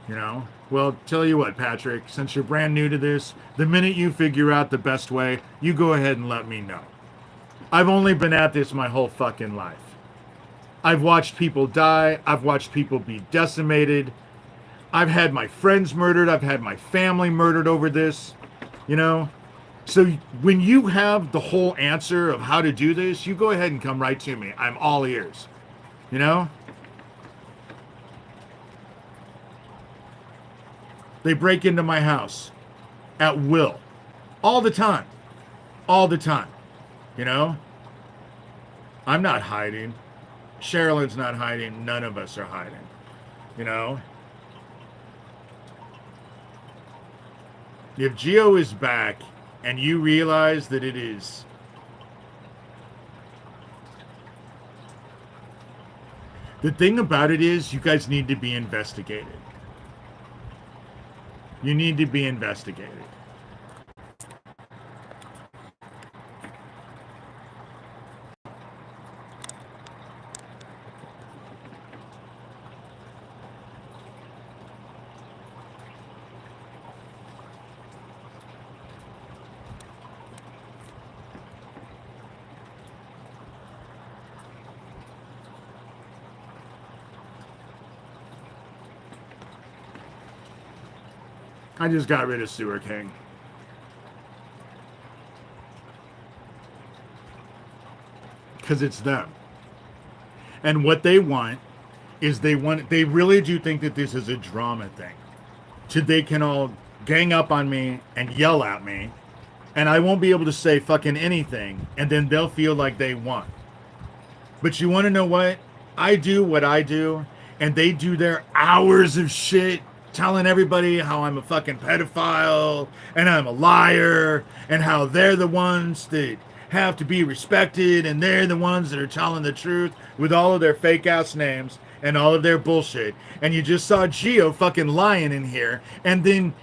You know? Well, tell you what, Patrick, since you're brand new to this, the minute you figure out the best way, you go ahead and let me know. I've only been at this my whole fucking life. I've watched people die. I've watched people be decimated. I've had my friends murdered. I've had my family murdered over this, you know? So when you have the whole answer of how to do this, you go ahead and come right to me. I'm all ears, you know? They break into my house at will, all the time, you know? I'm not hiding. Sherilyn's not hiding. None of us are hiding, you know? If Geo is back and you realize that it is the thing about it is you guys need to be investigated. You need to be investigated. I just got rid of Sewer King. Because it's them. And what they want is they really do think that this is a drama thing. So they can all gang up on me and yell at me, and I won't be able to say fucking anything, and then they'll feel like they won. But you want to know what? I do what I do, and they do their hours of shit telling everybody how I'm a fucking pedophile and I'm a liar and how they're the ones that have to be respected and they're the ones that are telling the truth with all of their fake ass names and all of their bullshit. And you just saw Geo fucking lying in here and then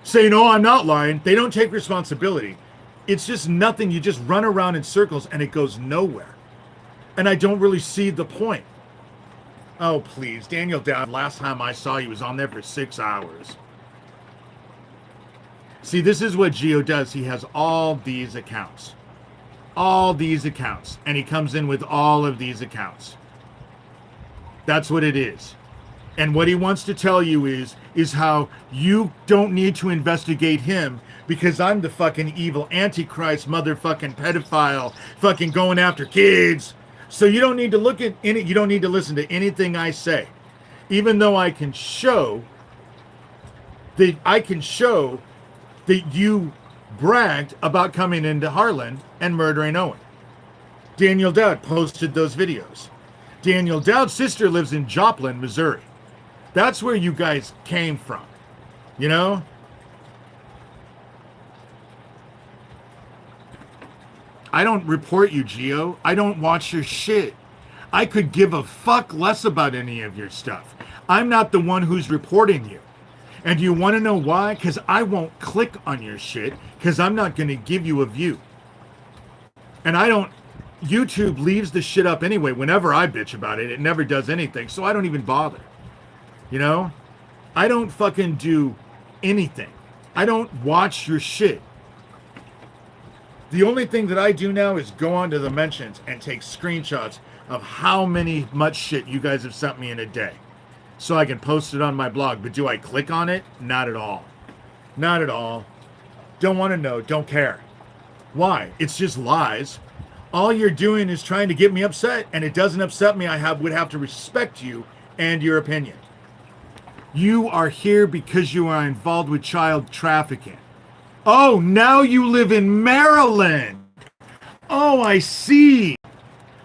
say, no, I'm not lying. They don't take responsibility. It's just nothing. You just run around in circles and it goes nowhere. And I don't really see the point. Oh, please. Daniel Dowd, last time I saw you was on there for 6 hours. See, this is what Geo does. He has all these accounts. All these accounts. And he comes in with all of these accounts. That's what it is. And what he wants to tell you is how you don't need to investigate him because I'm the fucking evil antichrist motherfucking pedophile fucking going after kids. So you don't need to look at any, you don't need to listen to anything I say. Even though I can show that you bragged about coming into Harlan and murdering Owen. Daniel Dowd posted those videos. Daniel Dowd's sister lives in Joplin, Missouri. That's where you guys came from. You know? I don't report you, Geo. I don't watch your shit. I could give a fuck less about any of your stuff. I'm not the one who's reporting you. And you want to know why? Because I won't click on your shit because I'm not going to give you a view. And I don't... YouTube leaves the shit up anyway. Whenever I bitch about it, it never does anything. So I don't even bother. You know? I don't fucking do anything. I don't watch your shit. The only thing that I do now is go onto the mentions and take screenshots of how much shit you guys have sent me in a day. So I can post it on my blog. But do I click on it? Not at all. Not at all. Don't want to know. Don't care. Why? It's just lies. All you're doing is trying to get me upset. And it doesn't upset me. I would have to respect you and your opinion. You are here because you are involved with child trafficking. Oh, now you live in Maryland. Oh, I see.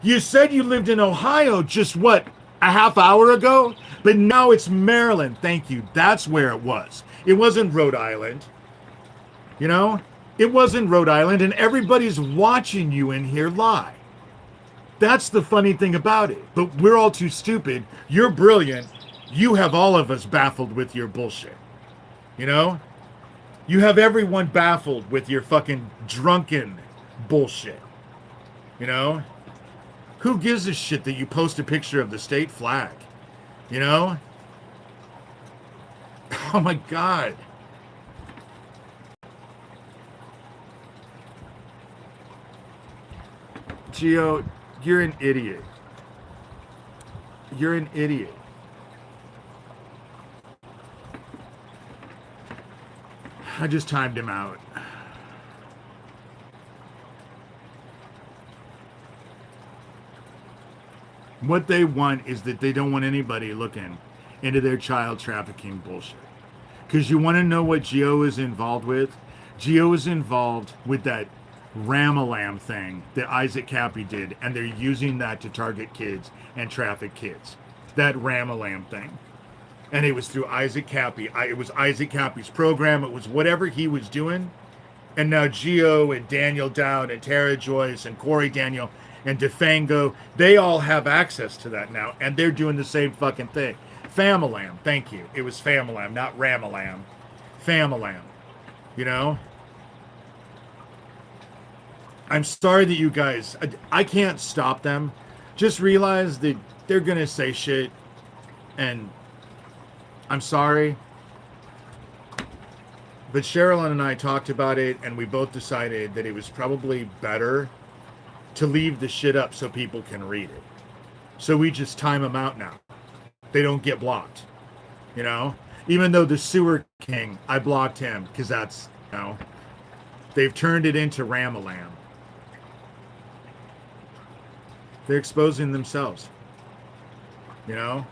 You said you lived in Ohio just, what, a half hour ago? But now it's Maryland. Thank you. That's where it was. It wasn't Rhode Island. You know? It wasn't Rhode Island, and everybody's watching you in here lie. That's the funny thing about it. But we're all too stupid. You're brilliant. You have all of us baffled with your bullshit. You know? You have everyone baffled with your fucking drunken bullshit. You know? Who gives a shit that you post a picture of the state flag? You know? Oh my God. Gio, you're an idiot. You're an idiot. I just timed him out. What they want is that they don't want anybody looking into their child trafficking bullshit. Because you want to know what Gio is involved with? Gio is involved with that Ramalam thing that Isaac Cappy did, and they're using that to target kids and traffic kids. That Ramalam thing. And it was through Isaac Cappy. It was Isaac Cappy's program. It was whatever he was doing. And now Gio and Daniel Dowd and Tara Joyce and Corey Daniel and DeFango, they all have access to that now. And they're doing the same fucking thing. Famalam, thank you. It was Famalam, not Ramalam. Famalam. You know? I'm sorry that you guys, I can't stop them. Just realize that they're going to say shit. And I'm sorry. But Sherilyn and I talked about it, and we both decided that it was probably better to leave the shit up so people can read it. So we just time them out now. They don't get blocked. You know? Even though the Sewer King, I blocked him because that's, you know, they've turned it into Ramalam. They're exposing themselves. You know?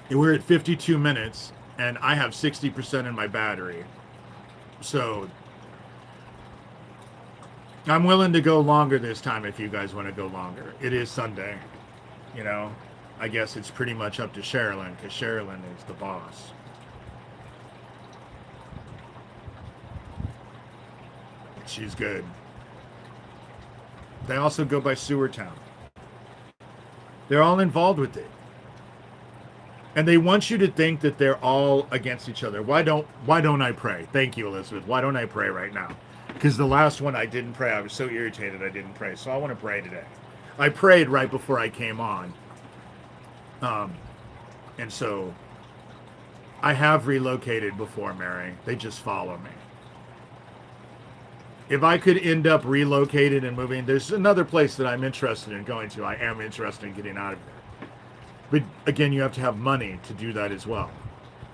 We're at 52 minutes, and I have 60% in my battery. So I'm willing to go longer this time if you guys want to go longer. It is Sunday. You know? I guess it's pretty much up to Sherilyn, because Sherilyn is the boss. She's good. They also go by Sewer Town. They're all involved with it. And they want you to think that they're all against each other. Why don't I pray? Thank you, Elizabeth. Why don't I pray right now? Because the last one I didn't pray. I was so irritated I didn't pray. So I want to pray today. I prayed right before I came on. And so I have relocated before, Mary. They just follow me. If I could end up relocated and moving, there's another place that I'm interested in going to. I am interested in getting out of there. But again, you have to have money to do that as well.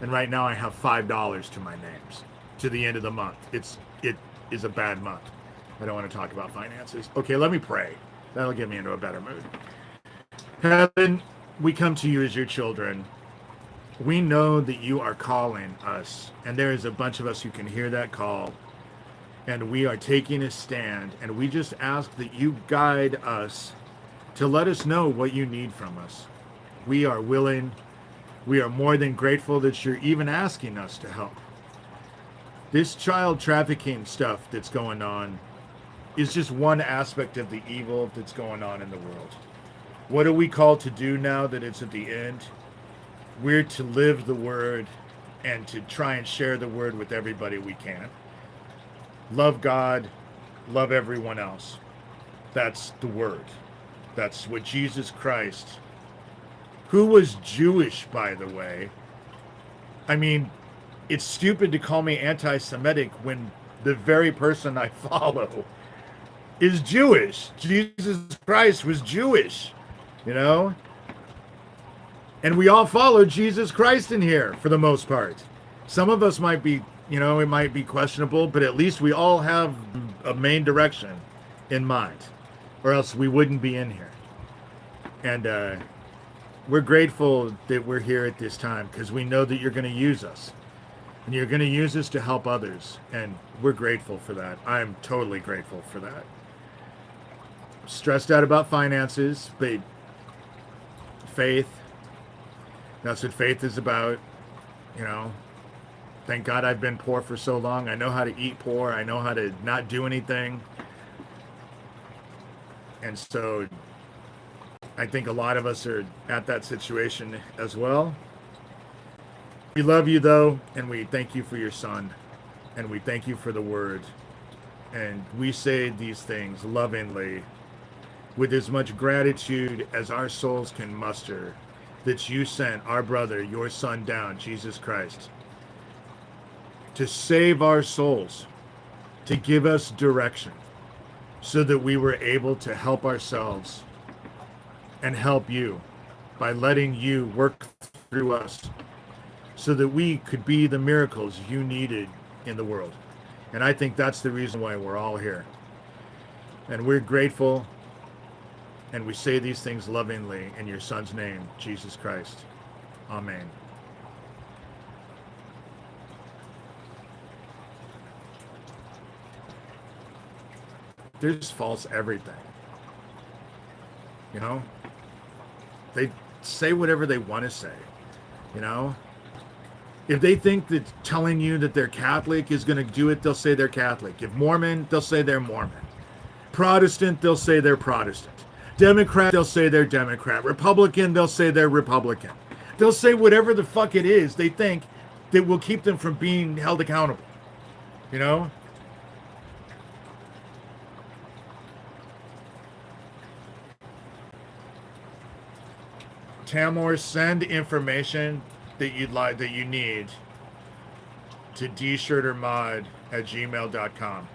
And right now I have $5 to my names to the end of the month. It is a bad month. I don't want to talk about finances. Okay, let me pray. That'll get me into a better mood. Heaven, we come to you as your children. We know that you are calling us, and there is a bunch of us who can hear that call. And we are taking a stand, and we just ask that you guide us to let us know what you need from us. We are willing. We are more than grateful that you're even asking us to help. This child trafficking stuff that's going on is just one aspect of the evil that's going on in the world. What are we called to do now that it's at the end? We're to live the word and to try and share the word with everybody we can. Love God, love everyone else. That's the word. That's what Jesus Christ, who was Jewish, by the way. I mean, it's stupid to call me anti-Semitic when the very person I follow is Jewish. Jesus Christ was Jewish, you know? And we all follow Jesus Christ in here, for the most part. Some of us might be, you know, it might be questionable, but at least we all have a main direction in mind, or else we wouldn't be in here. And we're grateful that we're here at this time because we know that you're going to use us. And you're going to use us to help others. And we're grateful for that. I'm totally grateful for that. Stressed out about finances, but faith. That's what faith is about. You know, thank God I've been poor for so long. I know how to eat poor. I know how to not do anything. And so I think a lot of us are at that situation as well. We love you, though, and we thank you for your son, and we thank you for the word. And we say these things lovingly with as much gratitude as our souls can muster, that you sent our brother, your son down, Jesus Christ, to save our souls, to give us direction, so that we were able to help ourselves and help you by letting you work through us so that we could be the miracles you needed in the world. And I think that's the reason why we're all here. And we're grateful, and we say these things lovingly in your son's name, Jesus Christ. Amen. There's false everything. You know? They say whatever they want to say. You know? If they think that telling you that they're Catholic is going to do it, they'll say they're Catholic. If Mormon, they'll say they're Mormon. Protestant, they'll say they're Protestant. Democrat, they'll say they're Democrat. Republican, they'll say they're Republican. They'll say whatever the fuck it is they think that will keep them from being held accountable. You know? Tamor, send information that you'd like, that you need, to dshurtermod@gmail.com.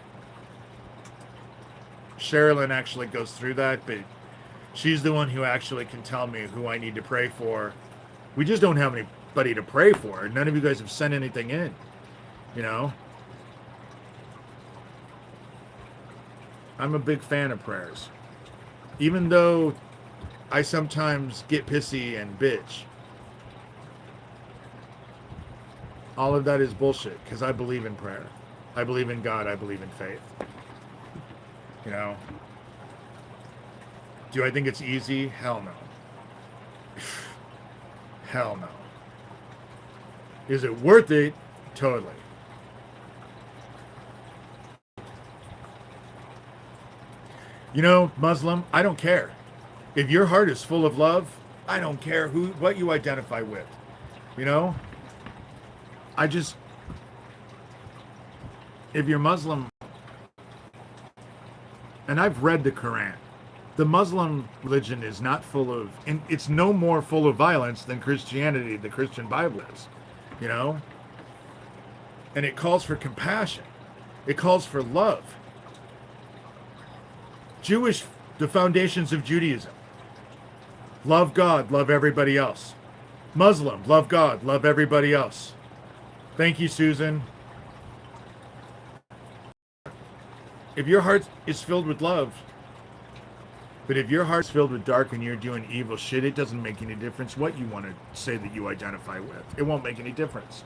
Sherilyn actually goes through that, but she's the one who actually can tell me who I need to pray for. We just don't have anybody to pray for. None of you guys have sent anything in, you know? I'm a big fan of prayers. Even though I sometimes get pissy and bitch. All of that is bullshit, because I believe in prayer. I believe in God. I believe in faith. You know? Do I think it's easy? Hell no. Hell no. Is it worth it? Totally. You know, Muslim, I don't care. If your heart is full of love, I don't care what you identify with. You know? If you're Muslim, and I've read the Quran, the Muslim religion is not full of, and it's no more full of violence than Christianity, the Christian Bible is, you know? And it calls for compassion. It calls for love. The foundations of Judaism. Love God, love everybody else. Muslim, love God, love everybody else. Thank you, Susan. If your heart is filled with love, but if your heart's filled with dark and you're doing evil shit, it doesn't make any difference what you want to say that you identify with. It won't make any difference.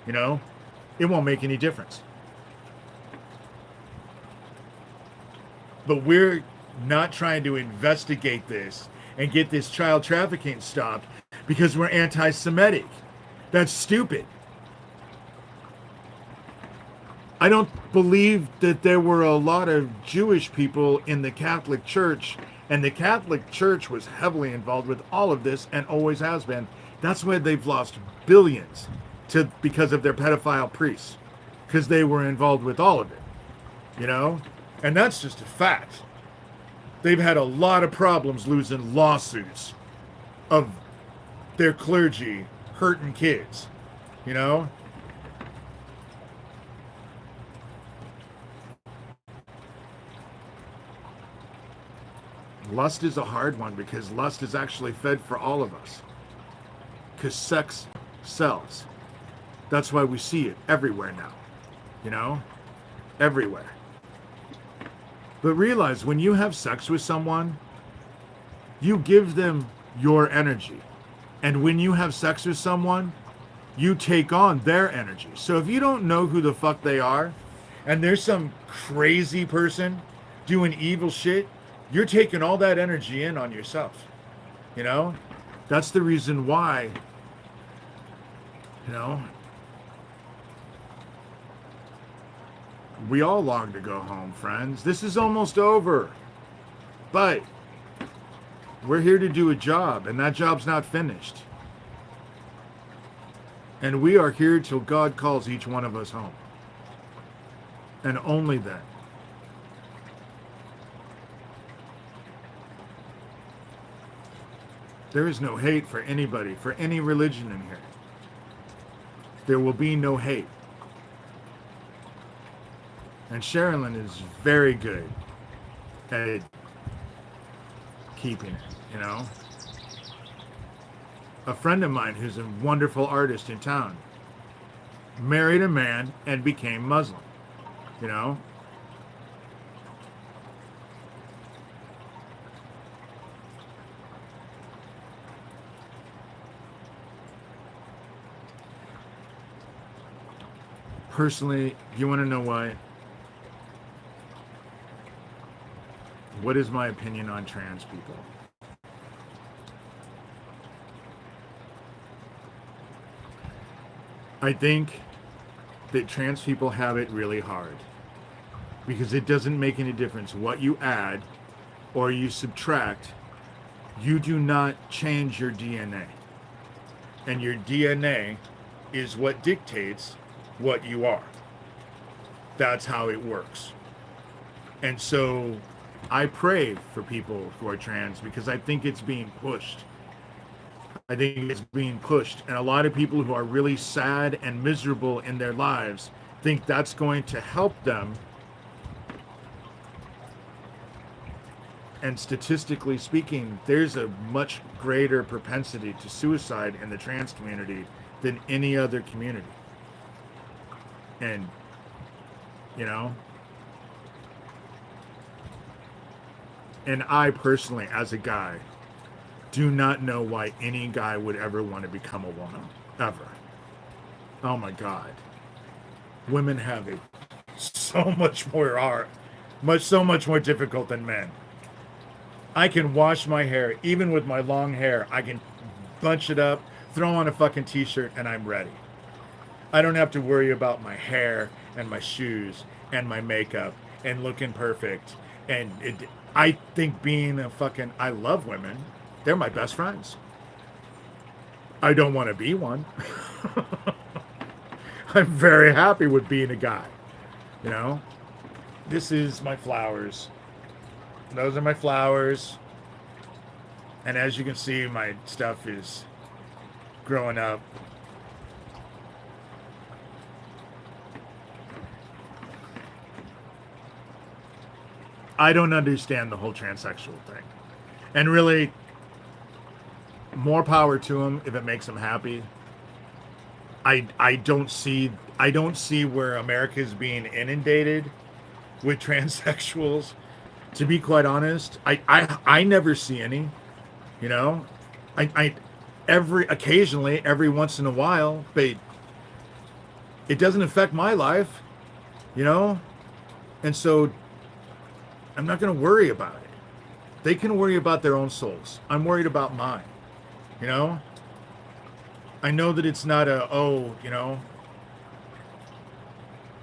You know? It won't make any difference. But we're not trying to investigate this and get this child trafficking stopped because we're anti-Semitic. That's stupid. I don't believe that there were a lot of Jewish people in the Catholic Church, and the Catholic Church was heavily involved with all of this and always has been. That's why they've lost billions because of their pedophile priests, because they were involved with all of it, you know? And that's just a fact. They've had a lot of problems losing lawsuits of their clergy hurting kids, you know? Lust is a hard one because lust is actually fed for all of us. Because sex sells. That's why we see it everywhere now, you know? Everywhere. But realize when you have sex with someone, you give them your energy. And when you have sex with someone, you take on their energy. So if you don't know who the fuck they are, and there's some crazy person doing evil shit, you're taking all that energy in on yourself. You know? That's the reason why, you know, we all long to go home, friends. This is almost over. But we're here to do a job, and that job's not finished. And we are here till God calls each one of us home. And only then. There is no hate for anybody, for any religion in here. There will be no hate. And Sherilyn is very good at keeping it, you know? A friend of mine who's a wonderful artist in town married a man and became Muslim, you know? Personally, you want to know why? What is my opinion on trans people? I think that trans people have it really hard because it doesn't make any difference what you add or you subtract. You do not change your DNA. And your DNA is what dictates what you are. That's how it works. And so I pray for people who are trans because I think it's being pushed. I think it's being pushed. And a lot of people who are really sad and miserable in their lives think that's going to help them. And statistically speaking, there's a much greater propensity to suicide in the trans community than any other community. And, you know, and I personally, as a guy, do not know why any guy would ever want to become a woman, ever. Oh my God. Women have it so much more hard, so much more difficult than men. I can wash my hair, even with my long hair, I can bunch it up, throw on a fucking t-shirt, and I'm ready. I don't have to worry about my hair and my shoes and my makeup and looking perfect. And I think being I love women. They're my best friends. I don't want to be one. I'm very happy with being a guy. You know? This is my flowers. Those are my flowers. And as you can see, my stuff is growing up. I don't understand the whole transsexual thing. And really, more power to them if it makes them happy. I don't see where America is being inundated with transsexuals. To be quite honest, I never see any. You know, occasionally, every once in a while, but it doesn't affect my life. You know, and so I'm not going to worry about it. They can worry about their own souls. I'm worried about mine. You know? I know that it's not you know?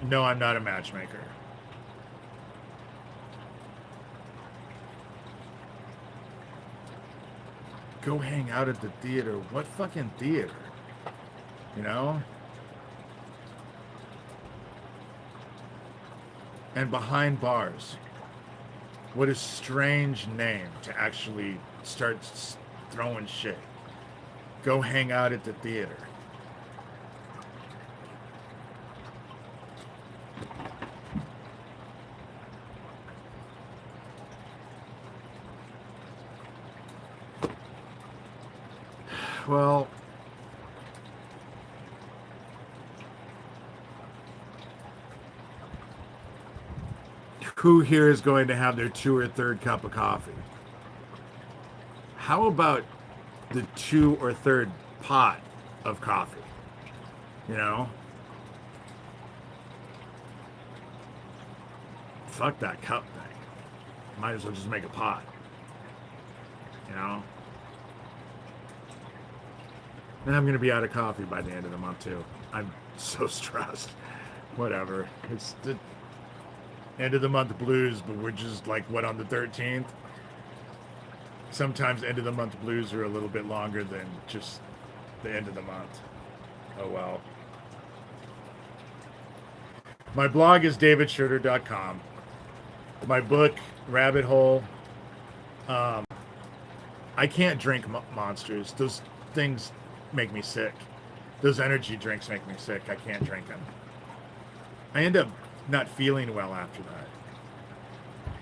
No, I'm not a matchmaker. Go hang out at the theater. What fucking theater? You know? And behind bars. What a strange name to actually start throwing shit. Go hang out at the theater. Well, who here is going to have their 2 or 3rd cup of coffee? How about the 2 or 3rd pot of coffee? You know? Fuck that cup thing. Might as well just make a pot. You know? And I'm going to be out of coffee by the end of the month, too. I'm so stressed. Whatever. It's the end of the month blues, but we're just like, what, on the 13th? Sometimes end of the month blues are a little bit longer than just the end of the month. Oh, well. My blog is davidshurter.com. My book, Rabbit Hole, I I can't drink Monsters. Those things make me sick. Those energy drinks make me sick. I can't drink them. I end up not feeling well after that.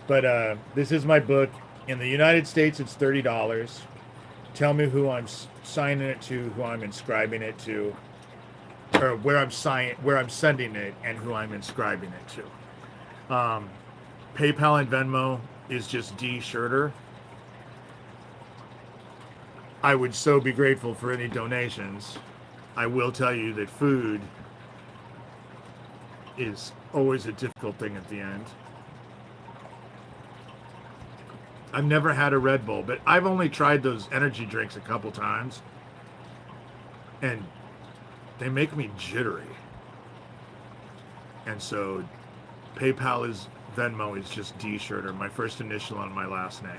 But this is my book. In the United States, it's $30. Tell me who I'm signing it to, who I'm inscribing it to, or where I'm sending it, and who I'm inscribing it to. PayPal and Venmo is just D Shurter. I would so be grateful for any donations. I will tell you that food is always a difficult thing at the end. I've never had a Red Bull, but I've only tried those energy drinks a couple times, and they make me jittery. And so PayPal is Venmo is just D Shurter, my first initial on my last name.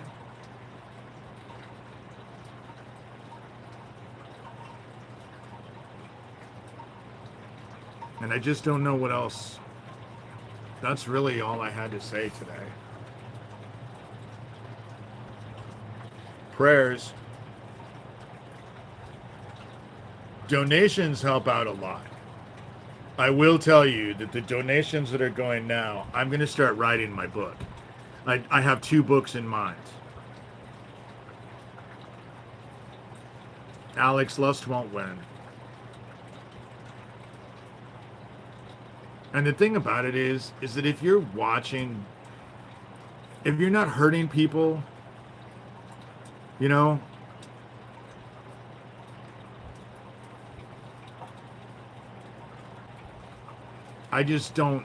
And I just don't know what else. That's really all I had to say today. Prayers. Donations help out a lot. I will tell you that the donations that are going now, I'm going to start writing my book. I have 2 books in mind. Alex, Lust won't win. And the thing about it is that if you're watching, if you're not hurting people, you know, I just don't,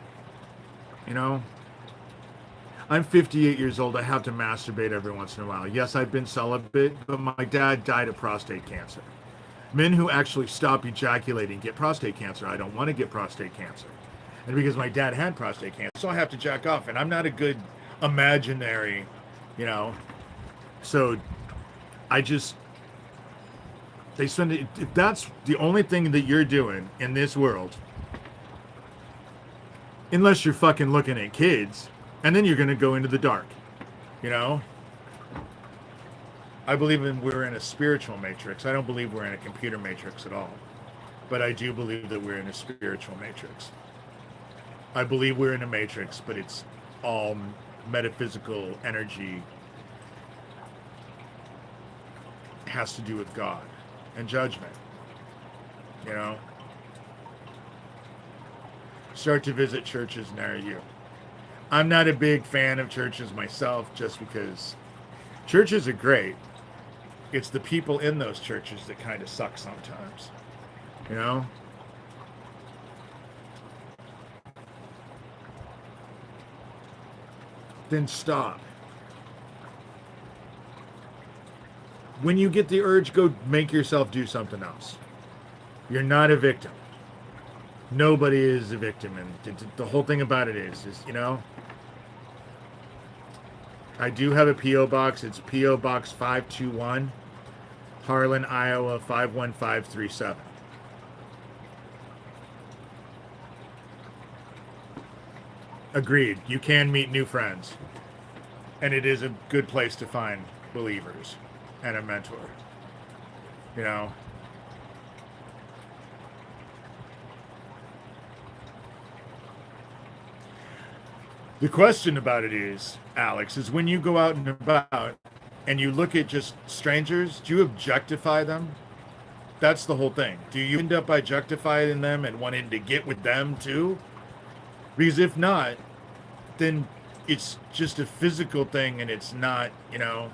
you know, I'm 58 years old. I have to masturbate every once in a while. Yes, I've been celibate, but my dad died of prostate cancer. Men who actually stop ejaculating get prostate cancer. I don't want to get prostate cancer. And because my dad had prostate cancer, so I have to jack off. And I'm not a good imaginary, you know, so I just, they spend it, if that's the only thing that you're doing in this world, unless you're fucking looking at kids, and then you're going to go into the dark, you know? I believe we're in a spiritual matrix. I don't believe we're in a computer matrix at all. But I do believe that we're in a spiritual matrix. I believe we're in a matrix, but it's all metaphysical energy. Has to do with God and judgment, you know? Start to visit churches near you. I'm not a big fan of churches myself, just because churches are great. It's the people in those churches that kind of suck sometimes, you know? Then stop. When you get the urge, go make yourself do something else. You're not a victim. Nobody is a victim. And the whole thing about it is, you know, I do have a P.O. box. It's P.O. Box 521, Harlan, Iowa 51537. Agreed. You can meet new friends. And it is a good place to find believers and a mentor. You know? The question about it is, Alex, is when you go out and about and you look at just strangers, do you objectify them? That's the whole thing. Do you end up objectifying them and wanting to get with them too? Because if not, then it's just a physical thing and it's not, you know.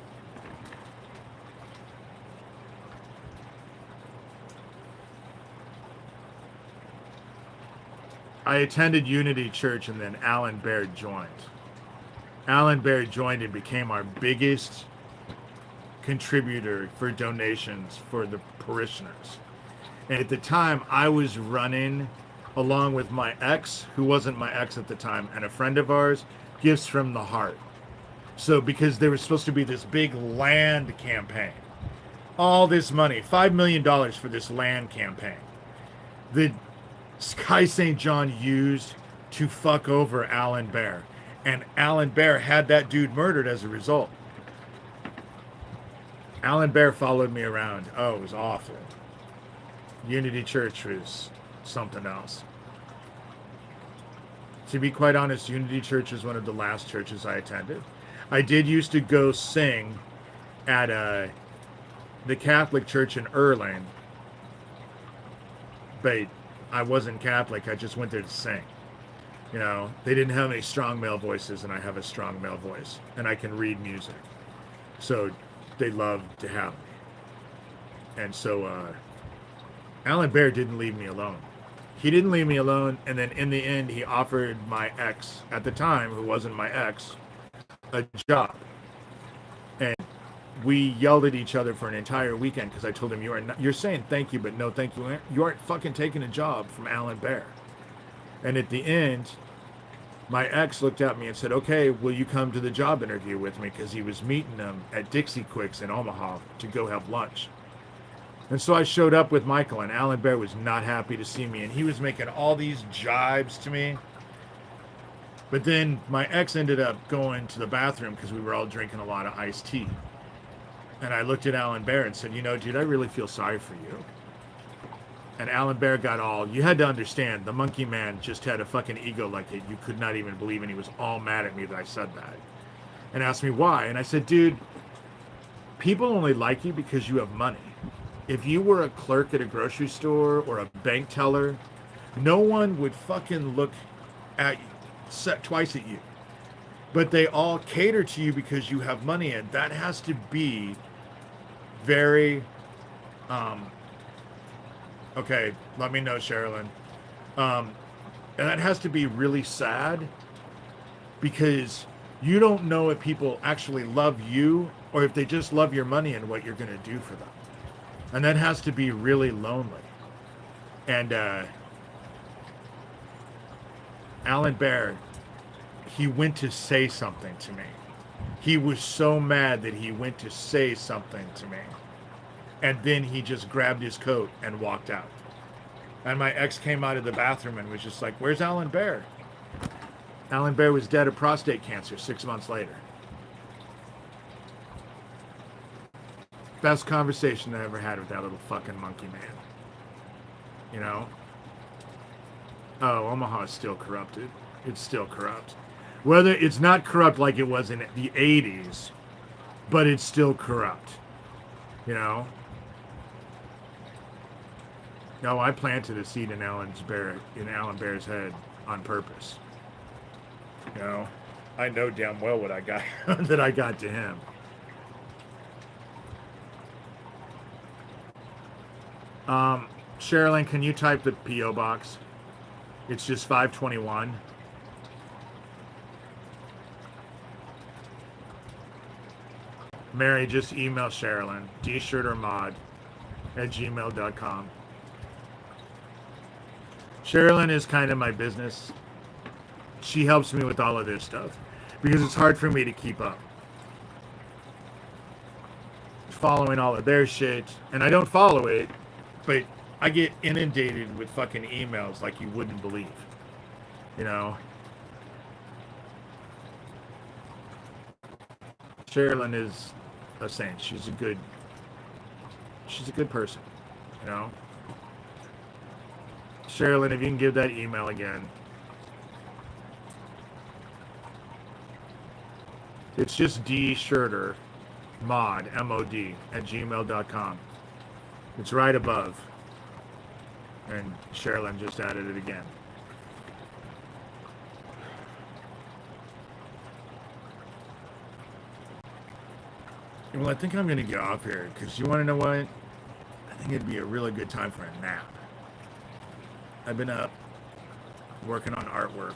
I attended Unity Church and then Alan Baird joined. Alan Baird joined and became our biggest contributor for donations for the parishioners. And at the time, I was running, along with my ex, who wasn't my ex at the time, and a friend of ours, Gifts from the Heart. So because there was supposed to be this big land campaign, all this money, $5 million for this land campaign, the Sky St. John used to fuck over Alan Baird. And Alan Baird had that dude murdered as a result. Alan Bear followed me around. Oh, it was awful. Unity Church was something else. To be quite honest, Unity Church was one of the last churches I attended. I did used to go sing at the Catholic church in Erlang, but I wasn't Catholic. I just went there to sing. You know, they didn't have any strong male voices, and I have a strong male voice, and I can read music. So they loved to have me. And so Alan Bear didn't leave me alone. He didn't leave me alone, and then in the end, he offered my ex, at the time, who wasn't my ex, a job. And we yelled at each other for an entire weekend because I told him, you're saying thank you, but no thank you. You aren't fucking taking a job from Alan Bear. And at the end, my ex looked at me and said, okay, will you come to the job interview with me? Because he was meeting them at Dixie Quicks in Omaha to go have lunch. And so I showed up with Michael, and Alan Bear was not happy to see me. And he was making all these jibes to me. But then my ex ended up going to the bathroom because we were all drinking a lot of iced tea. And I looked at Alan Bear and said, you know, dude, I really feel sorry for you. And Alan Bear got all, you had to understand, the monkey man just had a fucking ego like it. You could not even believe, and he was all mad at me that I said that. And asked me why. And I said, dude, people only like you because you have money. If you were a clerk at a grocery store or a bank teller, no one would fucking look at you, twice at you. But they all cater to you because you have money, and that has to be very, okay, let me know, Sherilyn. And that has to be really sad because you don't know if people actually love you or if they just love your money and what you're going to do for them. And that has to be really lonely. And Alan Bear, he went to say something to me. He was so mad that he went to say something to me. And then he just grabbed his coat and walked out. And my ex came out of the bathroom and was just like, where's Alan Bear? Alan Bear was dead of prostate cancer 6 months later. Best conversation I ever had with that little fucking monkey man. You know? Oh, Omaha is still corrupted. It's still corrupt. Whether it's not corrupt like it was in the 80s, but it's still corrupt. You know? No, I planted a seed in Alan Bear's head on purpose. You know? I know damn well what I got that I got to him. Sherilyn, can you type the P.O. box? It's just 521. Mary, just email Sherilyn, dshurtermod@gmail.com. Sherilyn is kind of my business. She helps me with all of this stuff because it's hard for me to keep up. Following all of their shit, and I don't follow it, but I get inundated with fucking emails like you wouldn't believe. You know? Sherilyn is a saint. She's a good person. You know? Sherilyn, if you can give that email again. It's just dshurter, mod, M-O-D, @gmail.com. It's right above. And Sherilyn just added it again. Well, I think I'm going to get off here because you want to know what? I think it'd be a really good time for a nap. I've been up working on artwork.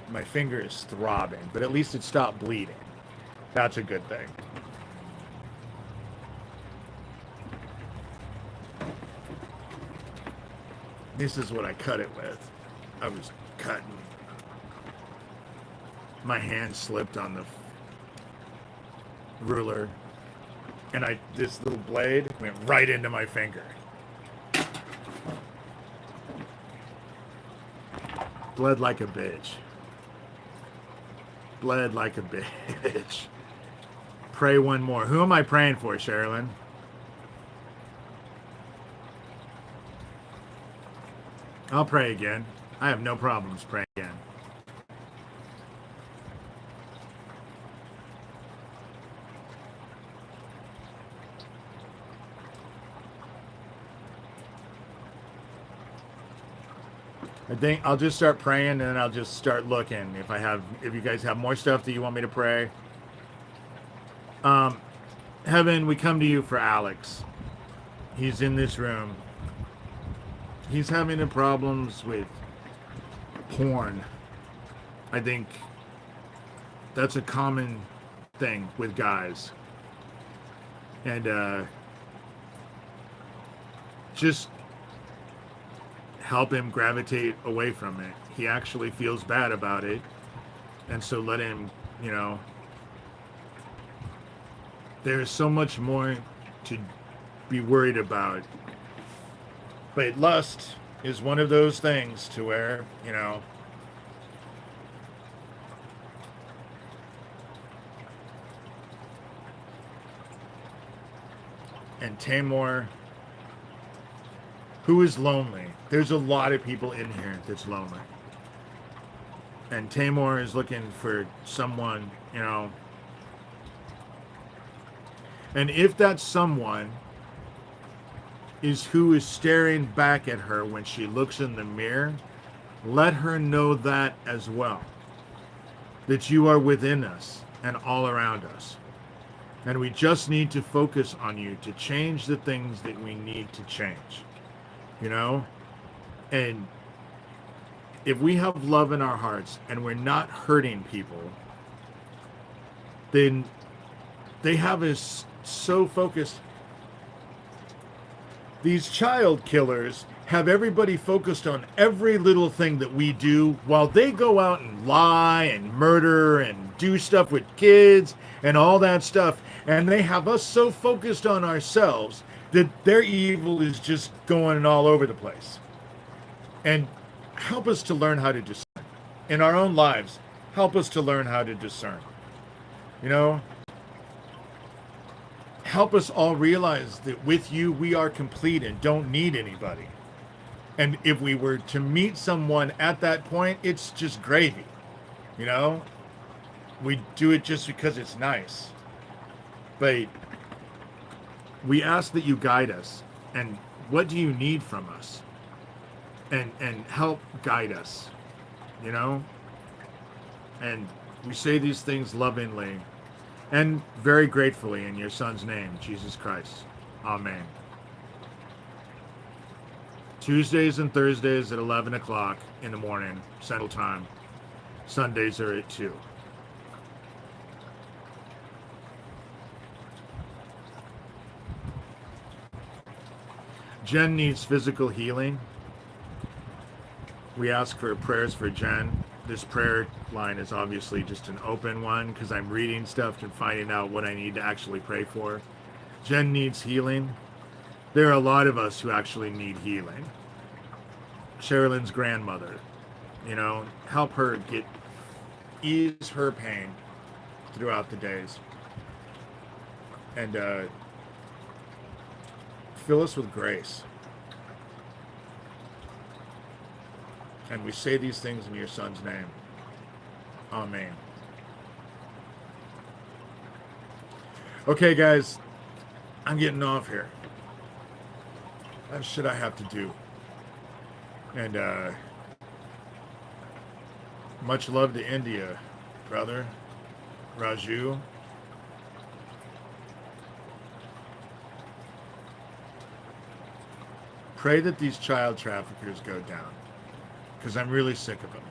My finger is throbbing, but at least it stopped bleeding. That's a good thing. This is what I cut it with. I was cutting. My hand slipped on the ruler, and this little blade went right into my finger. Bled like a bitch. Bled like a bitch. pray one more. Who am I praying for, Sherilyn? I'll pray again. I have no problems praying again. I think I'll just start praying and then I'll just start looking if you guys have more stuff that you want me to pray. Heaven, we come to you for Alex. He's in this room. He's having problems with porn. I think that's a common thing with guys. And just help him gravitate away from it. He actually feels bad about it. And so let him, there's so much more to be worried about. But lust is one of those things to where, and Tamor, who is lonely. There's a lot of people in here that's lonely. And Tamor is looking for someone, And if that someone is who is staring back at her when she looks in the mirror, let her know that as well. That you are within us and all around us. And we just need to focus on you to change the things that we need to change. And if we have love in our hearts and we're not hurting people, then they have us so focused. These child killers have everybody focused on every little thing that we do while they go out and lie and murder and do stuff with kids and all that stuff. And they have us so focused on ourselves that their evil is just going all over the place. And help us to learn how to discern. In our own lives, help us to learn how to discern. Help us all realize that with you, we are complete and don't need anybody. And if we were to meet someone at that point, it's just gravy. We do it just because it's nice. But we ask that you guide us. And what do you need from us? And help guide us, And we say these things lovingly and very gratefully in your Son's name, Jesus Christ. Amen. Tuesdays and Thursdays at 11 o'clock in the morning, Central Time. Sundays are at 2. Jen needs physical healing. We ask for prayers for Jen. This prayer line is obviously just an open one because I'm reading stuff and finding out what I need to actually pray for. Jen needs healing. There are a lot of us who actually need healing. Sherilyn's grandmother, help her ease her pain throughout the days. And fill us with grace. And we say these things in your Son's name. Amen. Okay, guys. I'm getting off here. What should I have to do? And much love to India, brother. Raju. Pray that these child traffickers go down. Because I'm really sick of them.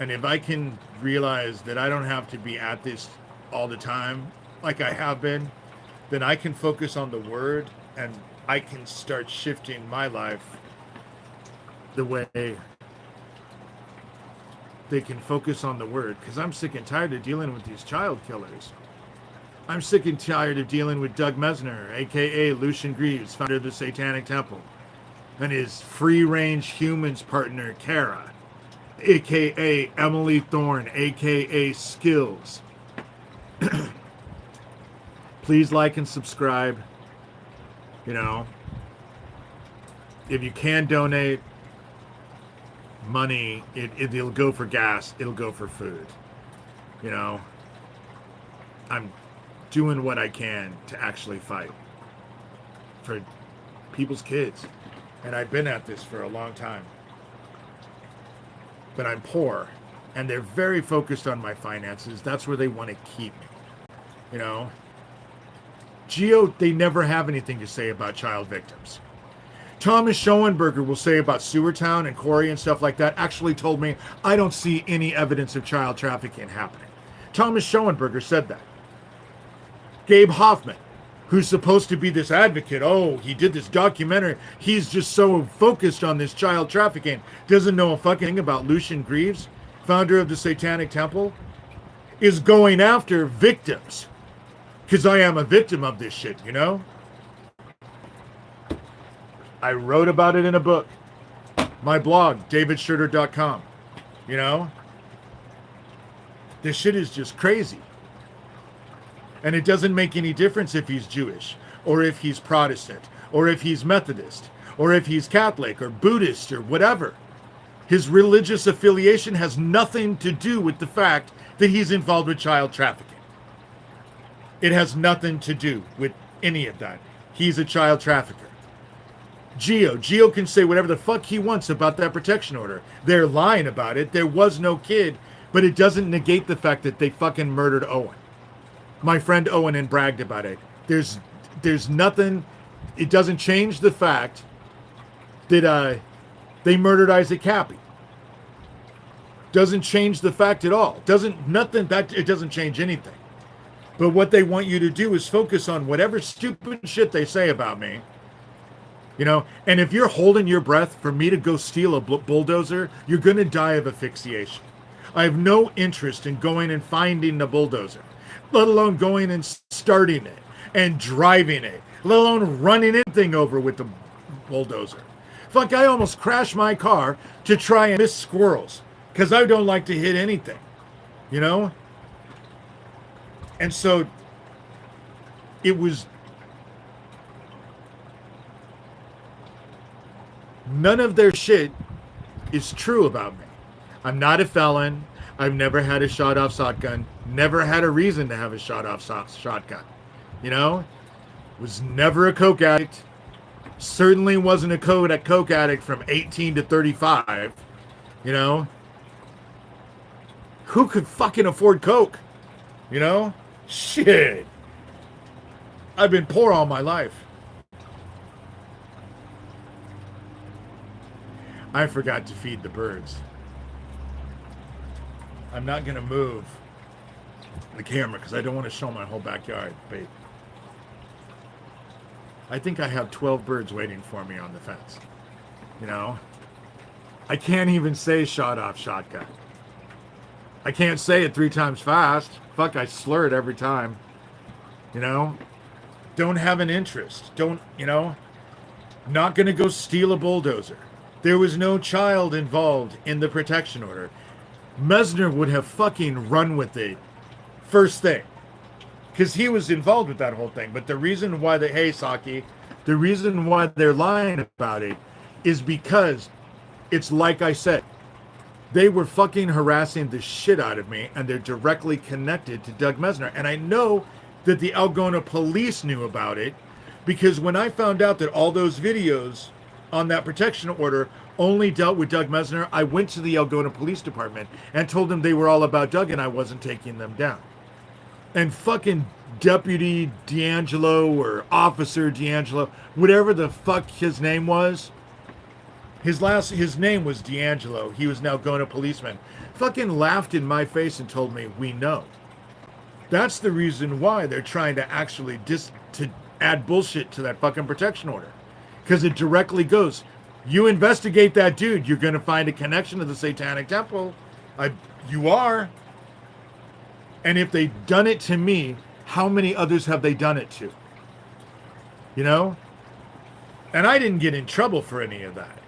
And if I can realize that I don't have to be at this all the time, like I have been, then I can focus on the Word and I can start shifting my life the way they can focus on the Word. Because I'm sick and tired of dealing with these child killers. I'm sick and tired of dealing with Doug Mesner, a.k.a. LucienGreaves, founder of the Satanic Temple, and his free-range humans partner, Kara, a.k.a. Emily Thorne, a.k.a. Skills. Please like and subscribe. You know, if you can donate money, it'll go for gas. It'll go for food. You know, I'm doing what I can to actually fight for people's kids. And I've been at this for a long time. But I'm poor. And they're very focused on my finances. That's where they want to keep me. You know? Geo, they never have anything to say about child victims. Thomas Schoenberger will say about Sewertown and Corey and stuff like that, actually told me, I don't see any evidence of child trafficking happening. Thomas Schoenberger said that. Gabe Hoffman, who's supposed to be this advocate, oh, he did this documentary, he's just so focused on this child trafficking, doesn't know a fucking thing about LucienGreaves, founder of the Satanic Temple, is going after victims. Because I am a victim of this shit, you know? I wrote about it in a book. My blog, davidshurter.com. You know? This shit is just crazy. And it doesn't make any difference if he's Jewish, or if he's Protestant, or if he's Methodist, or if he's Catholic, or Buddhist, or whatever. His religious affiliation has nothing to do with the fact that he's involved with child trafficking. It has nothing to do with any of that. He's a child trafficker. Geo can say whatever the fuck he wants about that protection order. They're lying about it. There was no kid, but it doesn't negate the fact that they fucking murdered Owen. My friend Owen and bragged about it. There's nothing. It doesn't change the fact that they murdered Isaac Cappy. Doesn't change the fact at all. It doesn't change anything. But what they want you to do is focus on whatever stupid shit they say about me. You know, and if you're holding your breath for me to go steal a bulldozer, you're going to die of asphyxiation. I have no interest in going and finding the bulldozer, let alone going and starting it and driving it, let alone running anything over with the bulldozer. Fuck, I almost crashed my car to try and miss squirrels because I don't like to hit anything, you know? And so it was none of their shit is true about me. I'm not a felon. I've never had a shot-off shotgun. Never had a reason to have a shot-off shotgun. You know? Was never a coke addict. Certainly wasn't a coke addict from 18 to 35. You know? Who could fucking afford coke? You know? Shit. I've been poor all my life. I forgot to feed the birds. I'm not going to move the camera because I don't want to show my whole backyard. But I think I have 12 birds waiting for me on the fence. You know? I can't even say shot-off shotgun. I can't say it 3 times fast. Fuck, I slur it every time. You know? Don't have an interest. Don't, you know? Not going to go steal a bulldozer. There was no child involved in the protection order. Mesner would have fucking run with it first thing. Because he was involved with that whole thing. But the reason why the reason why they're lying about it is because it's like I said. They were fucking harassing the shit out of me, and they're directly connected to Doug Mesner. And I know that the Algona police knew about it, because when I found out that all those videos on that protection order only dealt with Doug Mesner, I went to the Algona Police Department and told them they were all about Doug and I wasn't taking them down. And fucking Deputy D'Angelo or Officer D'Angelo, whatever the fuck his name was, his name was D'Angelo. He was now Algona policeman. Fucking laughed in my face and told me, we know. That's the reason why they're trying to actually to add bullshit to that fucking protection order. Because it directly goes, you investigate that dude, you're going to find a connection to the Satanic Temple. You are. And if they've done it to me, how many others have they done it to? You know? And I didn't get in trouble for any of that.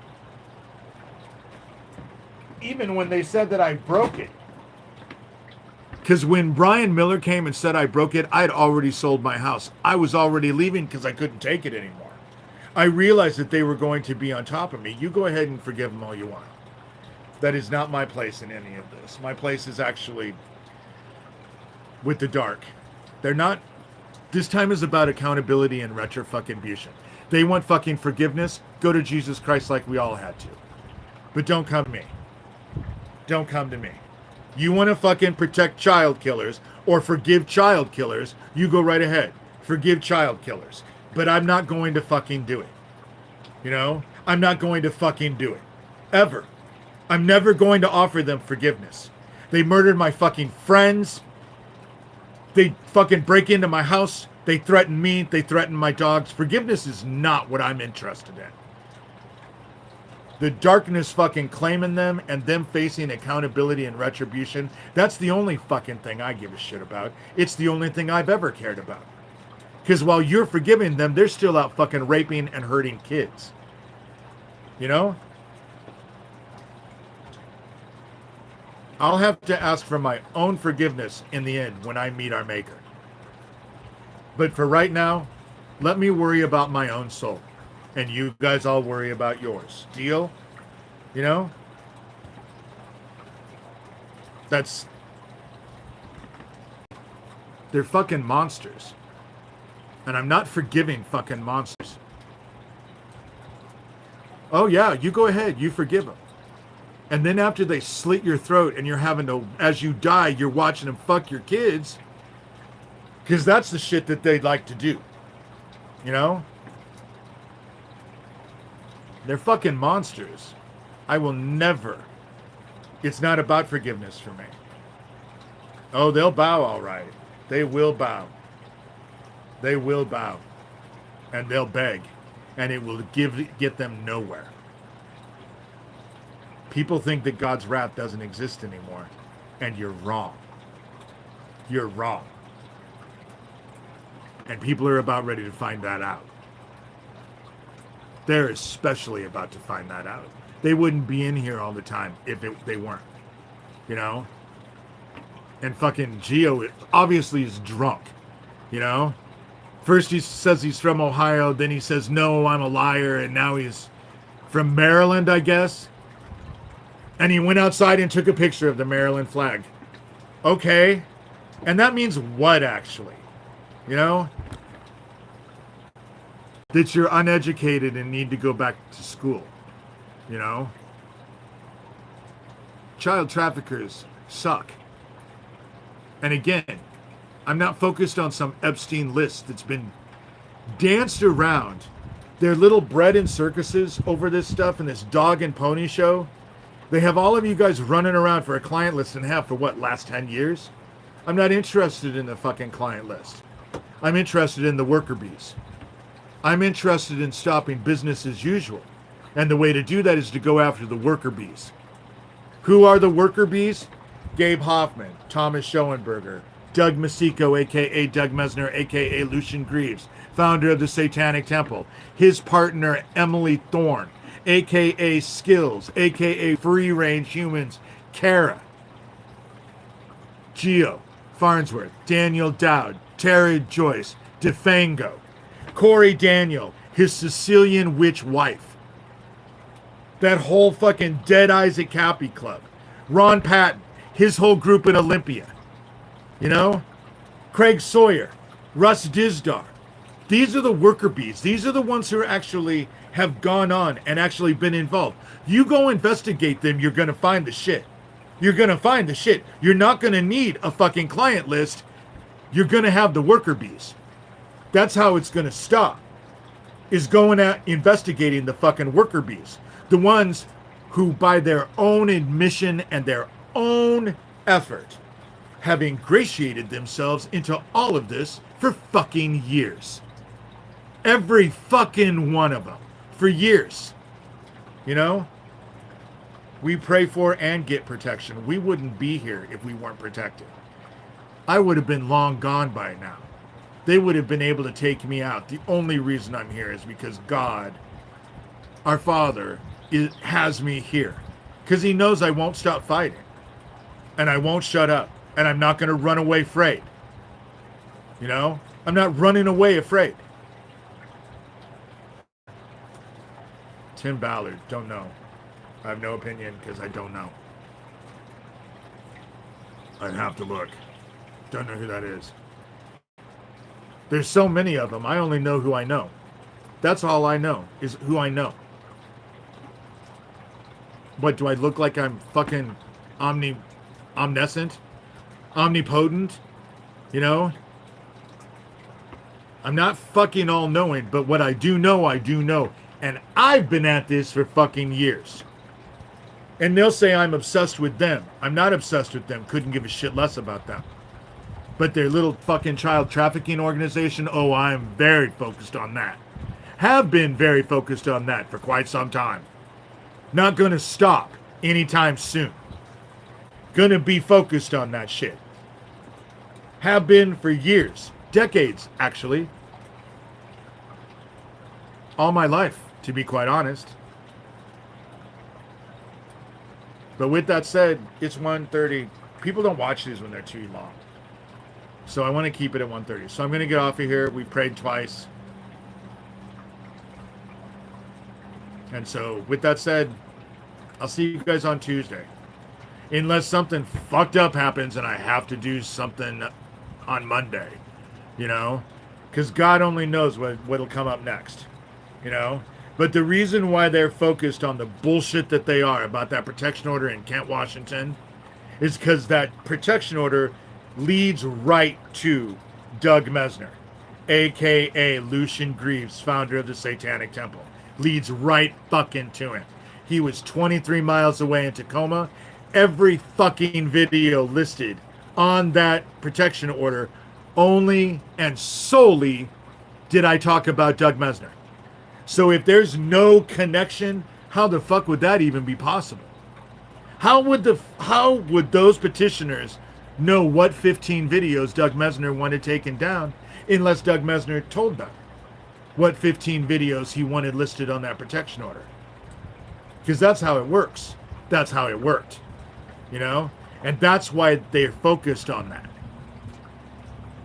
Even when they said that I broke it. Because when Brian Miller came and said I broke it, I had already sold my house. I was already leaving because I couldn't take it anymore. I realized that they were going to be on top of me. You go ahead and forgive them all you want. That is not my place in any of this. My place is actually with the dark. They're not. This time is about accountability and retribution. They want fucking forgiveness. Go to Jesus Christ like we all had to. But don't come to me. Don't come to me. You want to fucking protect child killers or forgive child killers, you go right ahead. Forgive child killers. But I'm not going to fucking do it. You know? I'm not going to fucking do it. Ever. I'm never going to offer them forgiveness. They murdered my fucking friends. They fucking break into my house. They threaten me. They threaten my dogs. Forgiveness is not what I'm interested in. The darkness fucking claiming them and them facing accountability and retribution, that's the only fucking thing I give a shit about. It's the only thing I've ever cared about. Because while you're forgiving them, they're still out fucking raping and hurting kids. You know? I'll have to ask for my own forgiveness in the end when I meet our Maker. But for right now, let me worry about my own soul. And you guys all worry about yours. Deal? You know? They're fucking monsters. And I'm not forgiving fucking monsters. Oh yeah, you go ahead. You forgive them. And then after they slit your throat and you're having to, as you die, you're watching them fuck your kids. Because that's the shit that they'd like to do. You know? They're fucking monsters. I will never. It's not about forgiveness for me. Oh, they'll bow all right. They will bow. They will bow. And they'll beg. And it will get them nowhere. People think that God's wrath doesn't exist anymore. And you're wrong. You're wrong. And people are about ready to find that out. They're especially about to find that out. They wouldn't be in here all the time if they weren't. You know? And fucking Gio obviously is drunk. You know? First he says he's from Ohio, then he says, no, I'm a liar, and now he's from Maryland, I guess. And he went outside and took a picture of the Maryland flag. Okay. And that means what, actually? You know? That you're uneducated and need to go back to school. You know? Child traffickers suck. And again, I'm not focused on some Epstein list that's been danced around. They're little bread and circuses over this stuff and this dog and pony show. They have all of you guys running around for a client list and have for what, last 10 years? I'm not interested in the fucking client list. I'm interested in the worker bees. I'm interested in stopping business as usual. And the way to do that is to go after the worker bees. Who are the worker bees? Gabe Hoffman, Thomas Schoenberger, Doug Masico, a.k.a. Doug Mesner, a.k.a. LucienGreaves, founder of the Satanic Temple. His partner, Emily Thorne, a.k.a. Skills, a.k.a. Free Range Humans, Kara. Gio, Farnsworth, Daniel Dowd, Tara Joyce, DeFango. Corey Daniel, his Sicilian witch wife. That whole fucking Dead Isaac Cappy Club. Ron Patton, his whole group in Olympia. You know? Craig Sawyer, Russ Dizdar. These are the worker bees. These are the ones who actually have gone on and actually been involved. You go investigate them, you're going to find the shit. You're going to find the shit. You're not going to need a fucking client list. You're going to have the worker bees. That's how it's going to stop. Is going out investigating the fucking worker bees. The ones who, by their own admission and their own effort, have ingratiated themselves into all of this for fucking years. Every fucking one of them. For years. You know? We pray for and get protection. We wouldn't be here if we weren't protected. I would have been long gone by now. They would have been able to take me out. The only reason I'm here is because God, our Father, has me here. Because he knows I won't stop fighting. And I won't shut up. And I'm not going to run away afraid. You know? I'm not running away afraid. Tim Ballard, don't know. I have no opinion because I don't know. I'd have to look. Don't know who that is. There's so many of them. I only know who I know. That's all I know, is who I know. What, do I look like I'm fucking omniscient? Omnipotent? You know? I'm not fucking all-knowing, but what I do know, I do know. And I've been at this for fucking years. And they'll say I'm obsessed with them. I'm not obsessed with them. Couldn't give a shit less about them. But their little fucking child trafficking organization, oh, I'm very focused on that. Have been very focused on that for quite some time. Not gonna stop anytime soon. Gonna be focused on that shit. Have been for years. Decades, actually. All my life, to be quite honest. But with that said, it's 1:30. People don't watch these when they're too long. So I want to keep it at 1:30. So I'm going to get off of here. We prayed twice. And so with that said, I'll see you guys on Tuesday. Unless something fucked up happens and I have to do something on Monday. You know? Because God only knows what'll come up next. You know? But the reason why they're focused on the bullshit that they are about that protection order in Kent, Washington, is because that protection order leads right to Doug Mesner, a.k.a. LucienGreaves, founder of the Satanic Temple. Leads right fucking to him. He was 23 miles away in Tacoma. Every fucking video listed on that protection order, only and solely did I talk about Doug Mesner. So if there's no connection, how the fuck would that even be possible? How would those petitioners know what 15 videos Doug Mesner wanted taken down unless Doug Mesner told them what 15 videos he wanted listed on that protection order? Because that's how it works. That's how it worked. You know? And that's why they're focused on that.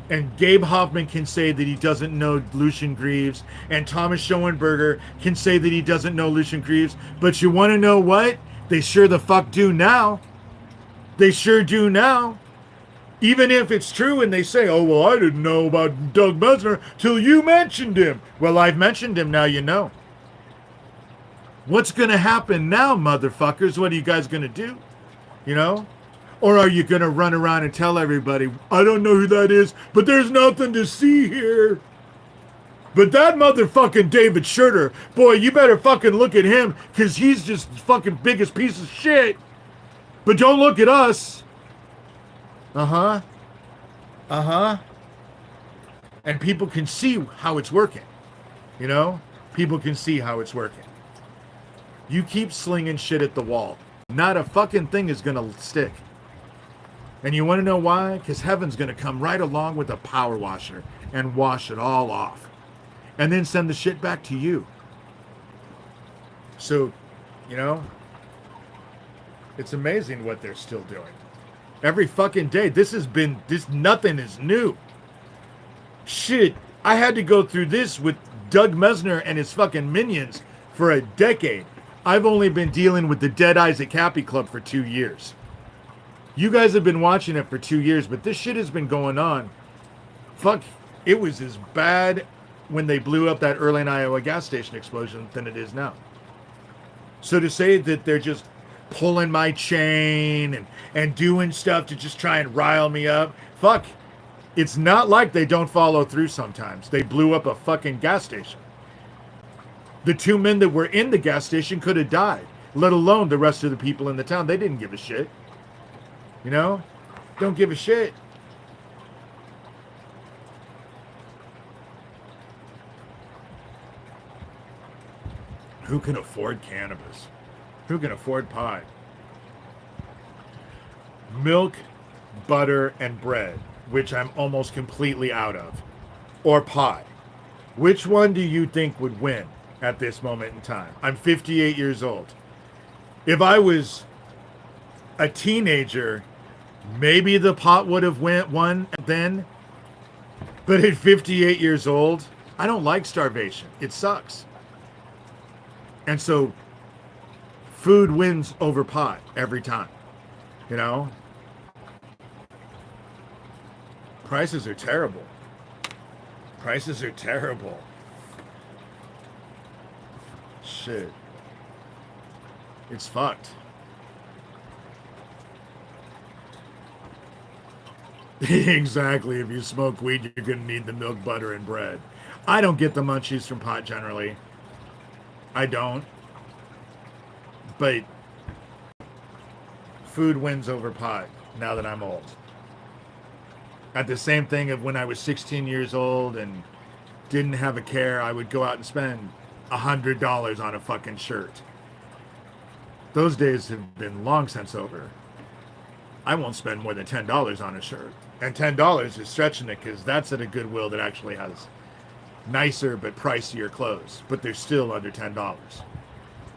And Gabe Hoffman can say that he doesn't know LucienGreaves, and Thomas Schoenberger can say that he doesn't know LucienGreaves, but you want to know what? They sure the fuck do now. They sure do now. Even if it's true and they say, oh, well, I didn't know about Doug Mesner till you mentioned him. Well, I've mentioned him, now you know. What's going to happen now, motherfuckers? What are you guys going to do? You know? Or are you going to run around and tell everybody, I don't know who that is, but there's nothing to see here. But that motherfucking David Shurter, boy, you better fucking look at him, because he's just the fucking biggest piece of shit. But don't look at us. Uh-huh. Uh-huh. And people can see how it's working. You know? People can see how it's working. You keep slinging shit at the wall. Not a fucking thing is going to stick. And you want to know why? Because heaven's going to come right along with a power washer and wash it all off. And then send the shit back to you. So, you know, it's amazing what they're still doing. Every fucking day. Nothing is new. Shit, I had to go through this with Doug Mesner and his fucking minions for a decade. I've only been dealing with the Dead Isaac Happy Club for 2 years. You guys have been watching it for 2 years, but this shit has been going on. Fuck, it was as bad when they blew up that Earlene, Iowa gas station explosion than it is now. So to say that they're just pulling my chain and doing stuff to just try and rile me up, fuck, it's not like they don't follow through sometimes. They blew up a fucking gas station. The 2 men that were in the gas station could have died, let alone the rest of the people in the town. They didn't give a shit. You know? Don't give a shit. Who can afford cannabis? Who can afford pie? Milk, butter, and bread, which I'm almost completely out of. Or pie. Which one do you think would win at this moment in time? I'm 58 years old. If I was a teenager Maybe the pot would have won then, but at 58 years old, I don't like starvation. It sucks. And so food wins over pot every time. You know? Prices are terrible. Prices are terrible. Shit. It's fucked. Exactly. If you smoke weed, you're going to need the milk, butter, and bread. I don't get the munchies from pot generally. I don't. But food wins over pot now that I'm old. At the same thing of when I was 16 years old and didn't have a care, I would go out and spend $100 on a fucking shirt. Those days have been long since over. I won't spend more than $10 on a shirt. And $10 is stretching it because that's at a Goodwill that actually has nicer but pricier clothes. But they're still under $10.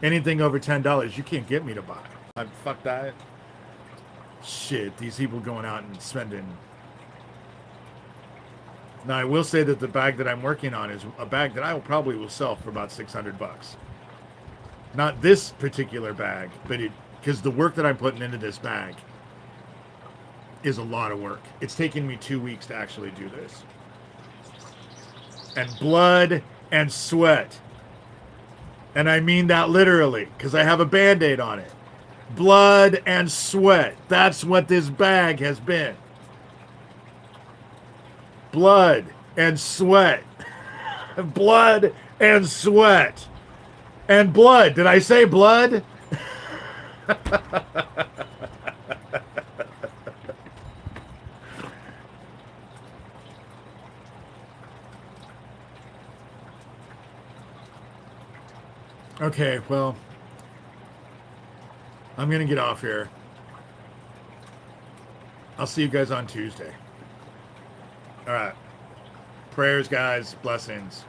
Anything over $10, you can't get me to buy. Fuck that. Shit, these people going out and spending. Now, I will say that the bag that I'm working on is a bag that I probably will sell for about $600. Not this particular bag, but because the work that I'm putting into this bag is a lot of work. It's taken me 2 weeks to actually do this. And blood and sweat. And I mean that literally, because I have a Band-Aid on it. Blood and sweat. That's what this bag has been. Blood and sweat. Blood and sweat. And blood. Did I say blood? Okay, well, I'm going to get off here. I'll see you guys on Tuesday. All right. Prayers, guys. Blessings.